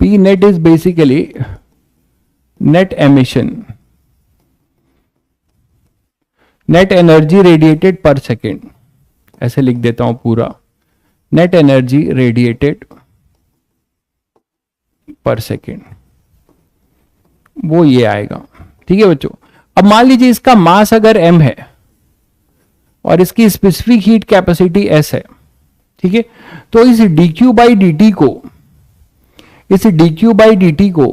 P net is basically net emission, net energy radiated per second, ऐसे लिख देता हूं पूरा, net energy radiated per second, वो ये आएगा। ठीक है बच्चों, अब मान लीजिए इसका मास अगर m है और इसकी स्पेसिफिक हीट कैपेसिटी s है, ठीक है, तो इस dq बाई dt को, इस dq बाई dt को,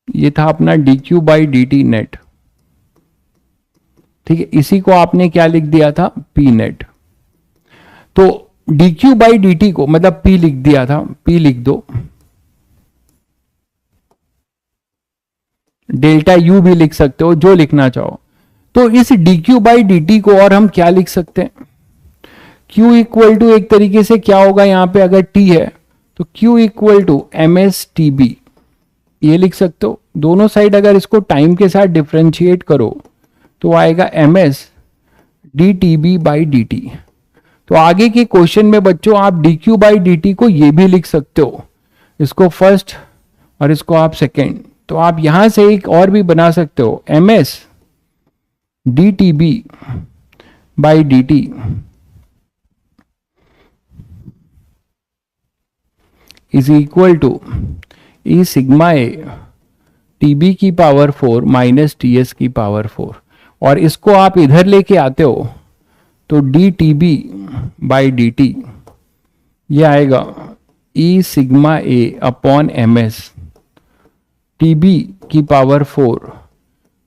ये था अपना dq बाई dt नेट, ठीक है, इसी को आपने क्या लिख दिया था, p नेट। तो dq बाई dt को मतलब p लिख दिया था, p लिख दो, डेल्टा u भी लिख सकते हो, जो लिखना चाहो। तो इस dq बाई dt को और हम क्या लिख सकते हैं, q इक्वल टू, एक तरीके से क्या होगा यहां पे, अगर t है तो q equal to ms tb, ये लिख सकते हो। दोनों साइड अगर इसको टाइम के साथ डिफरेंशिएट करो तो आएगा ms dtb बाई dt। तो आगे के क्वेश्चन में बच्चों आप dq बाई dt को ये भी लिख सकते हो, इसको फर्स्ट और इसको आप सेकेंड। तो आप यहां से एक और भी बना सकते हो, ms dtb by dt is equal to e sigma A TB की पावर 4 माइनस टीएस की पावर 4, और इसको आप इधर लेके आते हो तो D TB by D T, ये आएगा e sigma A upon M S TB की पावर 4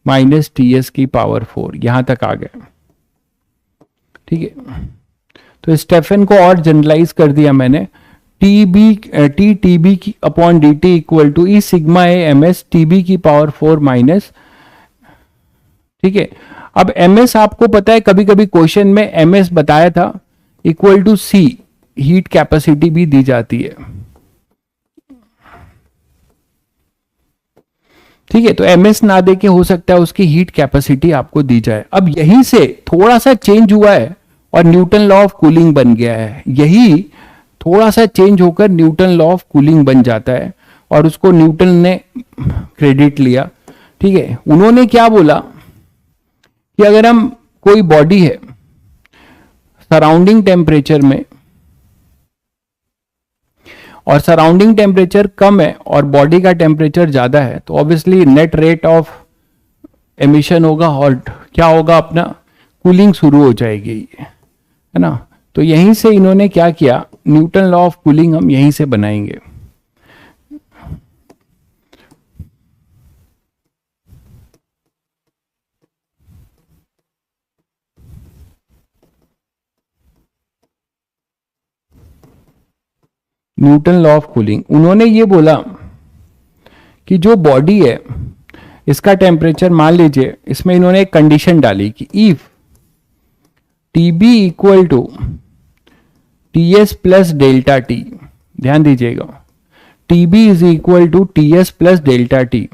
माइनस टीएस की पावर 4, यहां तक आ गए। ठीक है, तो स्टेफन को और जनरलाइज कर दिया मैंने, टी टीबी की upon D T equal to e sigma A M S TB की पावर 4 माइनस, ठीक है। अब एम एस आपको पता है, कभी कभी क्वेश्चन में एम एस बताया था, equal to C heat capacity भी दी जाती है। ठीक है, तो एम एस ना दे के हो सकता है उसकी हीट कैपेसिटी आपको दी जाए। अब यहीं से थोड़ा सा चेंज हुआ है और न्यूटन लॉ ऑफ कूलिंग बन गया है, यही थोड़ा सा चेंज होकर न्यूटन लॉ ऑफ कूलिंग बन जाता है, और उसको न्यूटन ने क्रेडिट लिया। ठीक है, उन्होंने क्या बोला कि अगर हम, कोई बॉडी है सराउंडिंग टेम्परेचर में और सराउंडिंग टेम्परेचर कम है और बॉडी का टेम्परेचर ज़्यादा है, तो obviously net rate of emission होगा और क्या होगा, अपना कूलिंग शुरू हो जाएगी, है ना। तो यहीं से इन्होंने क्या किया, न्यूटन लॉ ऑफ कूलिंग हम यहीं से बनाएंगे। न्यूटन लॉ ऑफ कूलिंग, उन्होंने ये बोला कि जो बॉडी है इसका टेम्परेचर, मान लीजिए इसमें इन्होंने एक कंडीशन डाली कि if TB equal to TS plus delta T, ध्यान दीजिएगा, TB is equal to TS plus delta T,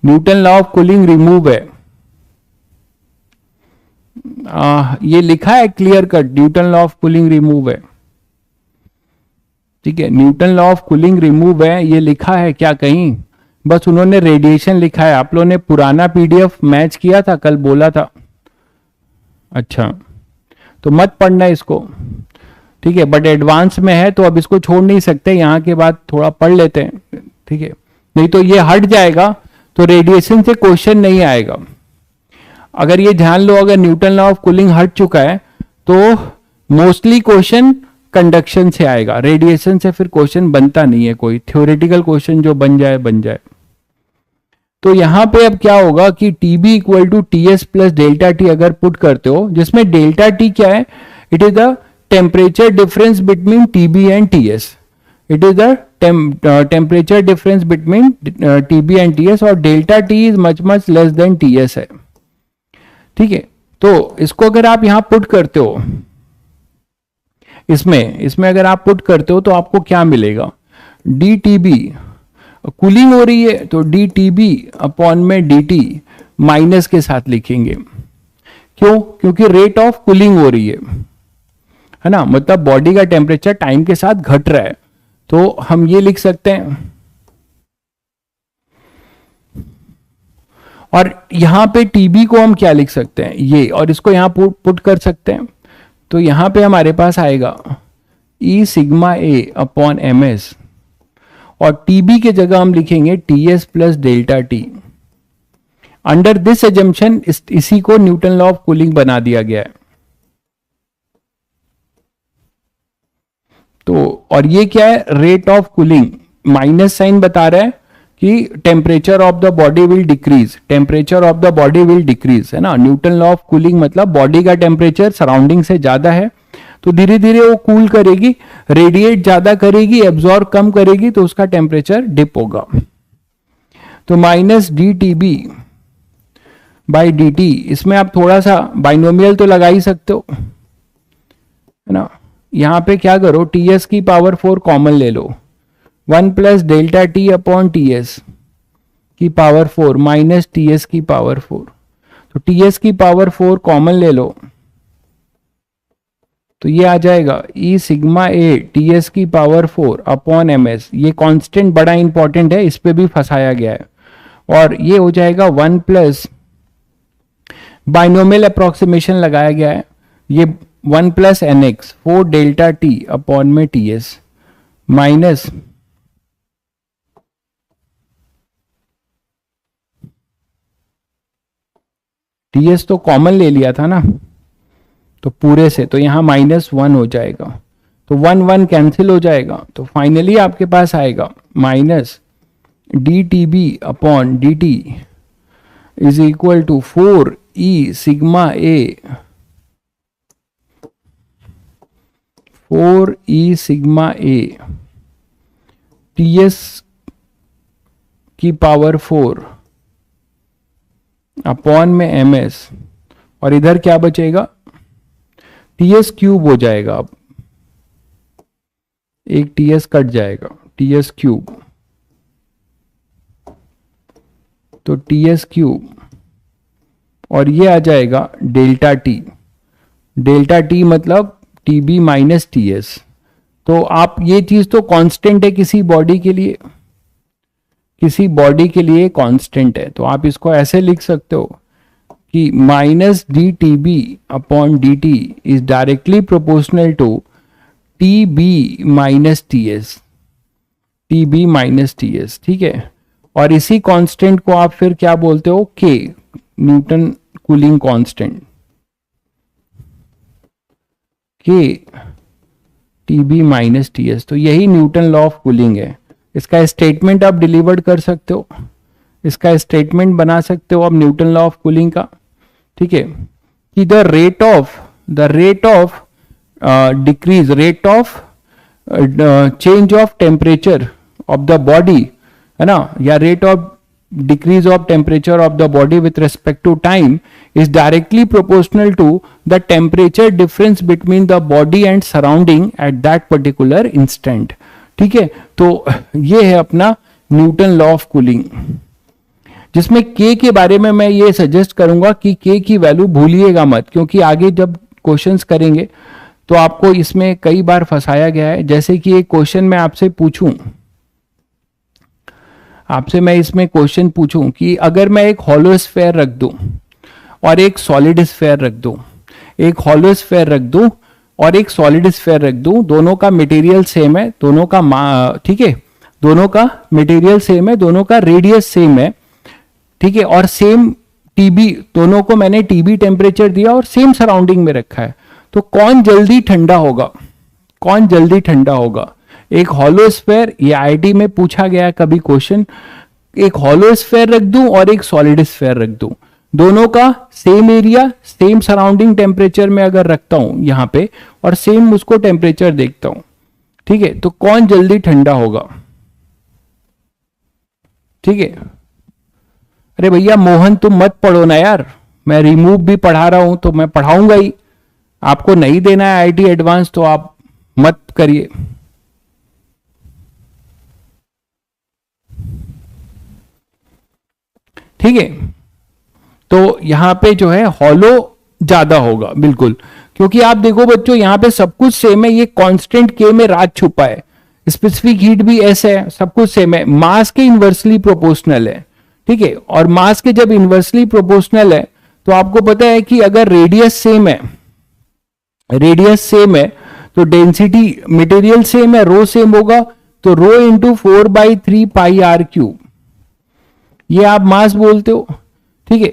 Newton law of cooling remove है। ये लिखा है clear cut, Newton law of cooling remove है, ठीक है, Newton law of cooling remove है, ये लिखा है क्या कहीं, बस उन्होंने रेडिएशन लिखा है। आप लोगों ने पुराना पीडीएफ मैच किया था, कल बोला था, अच्छा तो मत पढ़ना इसको, ठीक है, बट एडवांस में है तो अब इसको छोड़ नहीं सकते, यहां के बाद थोड़ा पढ़ लेते हैं, ठीक है, नहीं तो ये हट जाएगा तो रेडिएशन से क्वेश्चन नहीं आएगा। अगर ये ध्यान लो, अगर न्यूटन लॉ ऑफ कूलिंग हट चुका है तो मोस्टली क्वेश्चन कंडक्शन से आएगा, रेडिएशन से फिर क्वेश्चन बनता नहीं है, कोई थ्योरेटिकल क्वेश्चन जो बन जाए बन जाए। तो यहां पे अब क्या होगा कि TB equal to TS plus delta T अगर पुट करते हो, जिसमें डेल्टा टी क्या है, it is the temperature difference between TB and TS, it is the temperature difference between TB and TS, और delta T is much much less than TS है, ठीक है। तो इसको अगर आप यहां पुट करते हो, इसमें अगर आप पुट करते हो तो आपको क्या मिलेगा, डी टी बी, कूलिंग हो रही है तो डी टी बी अपॉन में डी टी माइनस के साथ लिखेंगे, क्यों, क्योंकि रेट ऑफ कूलिंग हो रही है ना, मतलब बॉडी का टेम्परेचर टाइम के साथ घट रहा है, तो हम ये लिख सकते हैं। और यहां पे टीबी को हम क्या लिख सकते हैं, ये, और इसको यहां पुट कर सकते हैं, तो यहां पे हमारे पास आएगा e sigma A upon M S, और टीबी के जगह हम लिखेंगे TS plus delta T. Under this assumption इसी को न्यूटन लॉ ऑफ कूलिंग बना दिया गया है। तो और ये क्या है, rate of cooling, minus sign बता रहा है कि temperature of the body will decrease, temperature of the body will decrease, है ना। न्यूटन लॉ ऑफ कूलिंग मतलब बॉडी का टेम्परेचर सराउंडिंग से ज्यादा है तो धीरे धीरे वो कूल करेगी, रेडिएट ज्यादा करेगी, एब्जॉर्ब कम करेगी, तो उसका टेम्परेचर डिप होगा। तो minus D T B by D T, इसमें आप थोड़ा सा बाइनोमियल तो लगा ही सकते हो, है ना। यहां पे क्या करो, टी एस की पावर 4 कॉमन ले लो, 1 plus delta T upon T S की पावर 4 माइनस टी एस की पावर 4, तो टी एस की पावर 4 कॉमन ले लो, तो ये आ जाएगा ई सिग्मा ए टी एस की पावर 4 अपॉन एम एस। ये कांस्टेंट बड़ा इंपॉर्टेंट है, इस पे भी फंसाया गया है, और ये हो जाएगा 1 प्लस, बाइनोमियल अप्रोक्सीमेशन लगाया गया है, ये 1 plus N X 4 delta T upon में T S minus T S तो कॉमन ले लिया था ना, तो पूरे से, तो यहां -1 हो जाएगा, तो 1 1 कैंसिल हो जाएगा, तो फाइनली आपके पास आएगा minus D T B upon D T is equal to 4 e sigma A, 4 e sigma A T S की पावर 4 अपॉन में एम एस, और इधर क्या बचेगा, टीएस क्यूब हो जाएगा, अब एक टीएस कट जाएगा, टीएस क्यूब, तो टीएस क्यूब, और ये आ जाएगा डेल्टा टी, डेल्टा टी मतलब टीबी माइनस टीएस। तो आप ये चीज तो कांस्टेंट है किसी बॉडी के लिए, किसी बॉडी के लिए कांस्टेंट है, तो आप इसको ऐसे लिख सकते हो कि minus D T B upon D T is directly proportional to T B minus T S, T B minus T S, ठीक है। और इसी कांस्टेंट को आप फिर क्या बोलते हो, K, Newton cooling constant, K T B minus T S. तो यही न्यूटन लॉ ऑफ कूलिंग है। इसका स्टेटमेंट आप डिलीवर कर सकते हो, इसका स्टेटमेंट बना सकते हो आप न्यूटन लॉ ऑफ कूलिंग का, ठीक है, कि the rate of decrease, rate of change of temperature of the body, है ना, या rate of decrease of temperature of the body with respect to time is directly proportional to the temperature difference between the body and surrounding at that particular instant, ठीक है। तो ये है अपना Newton law of cooling, जिसमें के के बारे में मैं ये सजेस्ट करूंगा कि के की वैल्यू भूलिएगा मत, क्योंकि आगे जब क्वेश्चंस करेंगे तो आपको इसमें कई बार फंसाया गया है। जैसे कि एक क्वेश्चन मैं आपसे पूछूं, आपसे मैं इसमें क्वेश्चन पूछूं कि अगर मैं एक हॉलो स्फेयर रख दूं और एक सॉलिड स्फेयर रख दूं, एक हॉलो स्फेयर रख दूं और एक सॉलिड स्फेयर रख दूं, दोनों का मटेरियल सेम है, दोनों का ठीक है, दोनों का मटेरियल सेम है, दोनों का रेडियस सेम है, ठीक है, और सेम टीबी, दोनों को मैंने टीबी टेम्परेचर दिया और सेम सराउंडिंग में रखा है, तो कौन जल्दी ठंडा होगा, कौन जल्दी ठंडा होगा? एक हॉलो स्फेयर, ये आईआईटी में पूछा गया कभी क्वेश्चन, एक हॉलो स्फेयर रख दूं और एक सॉलिड स्फेयर रख दूं, दोनों का same area, same surrounding temperature में अगर रखता हूं यहां पे और सेम उसको टेम्परेचर देखता हूं, ठीक है, तो कौन जल्दी ठंडा होगा? ठीक है, अरे भैया मोहन तुम मत पढ़ो ना यार, मैं रिमूव भी पढ़ा रहा हूं तो मैं पढ़ाऊंगा ही, आपको नहीं देना है आईटी एडवांस तो आप मत करिए। ठीक है, तो यहां पे जो है हॉलो ज्यादा होगा बिल्कुल, क्योंकि आप देखो बच्चों यहां पे सब कुछ सेम है, ये कांस्टेंट के में राज छुपा है, स्पेसिफिक हीट भी ऐसे है, सब कुछ सेम है, मास के इनवर्सली प्रोपोर्शनल है, ठीक है, और मास के जब इनवर्सली प्रोपोर्शनल है तो आपको पता है कि अगर रेडियस सेम है, रेडियस सेम है तो डेंसिटी मटेरियल सेम है, रो सेम होगा, तो rho into 4/3 pi are cube, ये आप मास बोलते हो, ठीक है।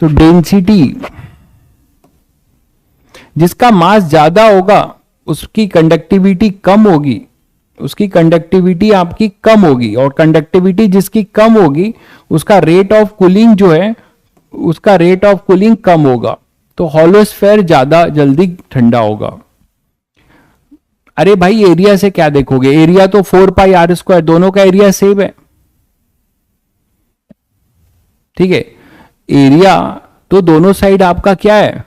तो डेंसिटी, जिसका मास ज्यादा होगा उसकी कंडक्टिविटी कम होगी, उसकी कंडक्टिविटी आपकी कम होगी, और कंडक्टिविटी जिसकी कम होगी उसका रेट ऑफ कूलिंग जो है, उसका रेट ऑफ कूलिंग कम होगा, तो हॉलो स्फेयर ज्यादा जल्दी ठंडा होगा। अरे भाई एरिया से क्या देखोगे, एरिया तो 4πr², दोनों का एरिया सेम है, ठीक है, एरिया तो दोनों साइड आपका क्या है,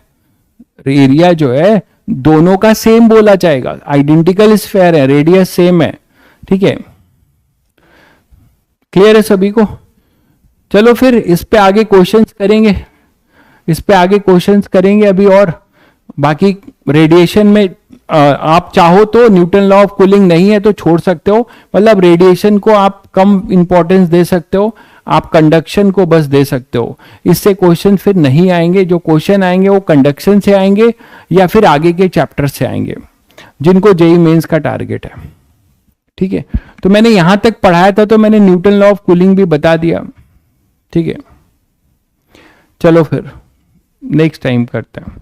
एरिया जो है दोनों का सेम बोला जाएगा, आइडेंटिकल स्फेयर है, रेडियस सेम है, ठीक है, क्लियर है सभी को? चलो फिर इस पे आगे क्वेश्चंस करेंगे, इस पे आगे क्वेश्चंस करेंगे अभी, और बाकी रेडिएशन में आप चाहो तो न्यूटन लॉ ऑफ कूलिंग नहीं है तो छोड़ सकते हो, मतलब रेडिएशन को आप कम इंपॉर्टेंस दे सकते हो, आप कंडक्शन को बस दे सकते हो, इससे क्वेश्चन फिर नहीं आएंगे, जो क्वेश्चन आएंगे वो कंडक्शन से आएंगे या फिर आगे के चैप्टर से आएंगे जिनको जेईई मेंस का टारगेट है, ठीक है। तो मैंने यहां तक पढ़ाया था तो मैंने न्यूटन लॉ ऑफ कूलिंग भी बता दिया, ठीक है। चलो फिर नेक्स्ट टाइम करते हैं।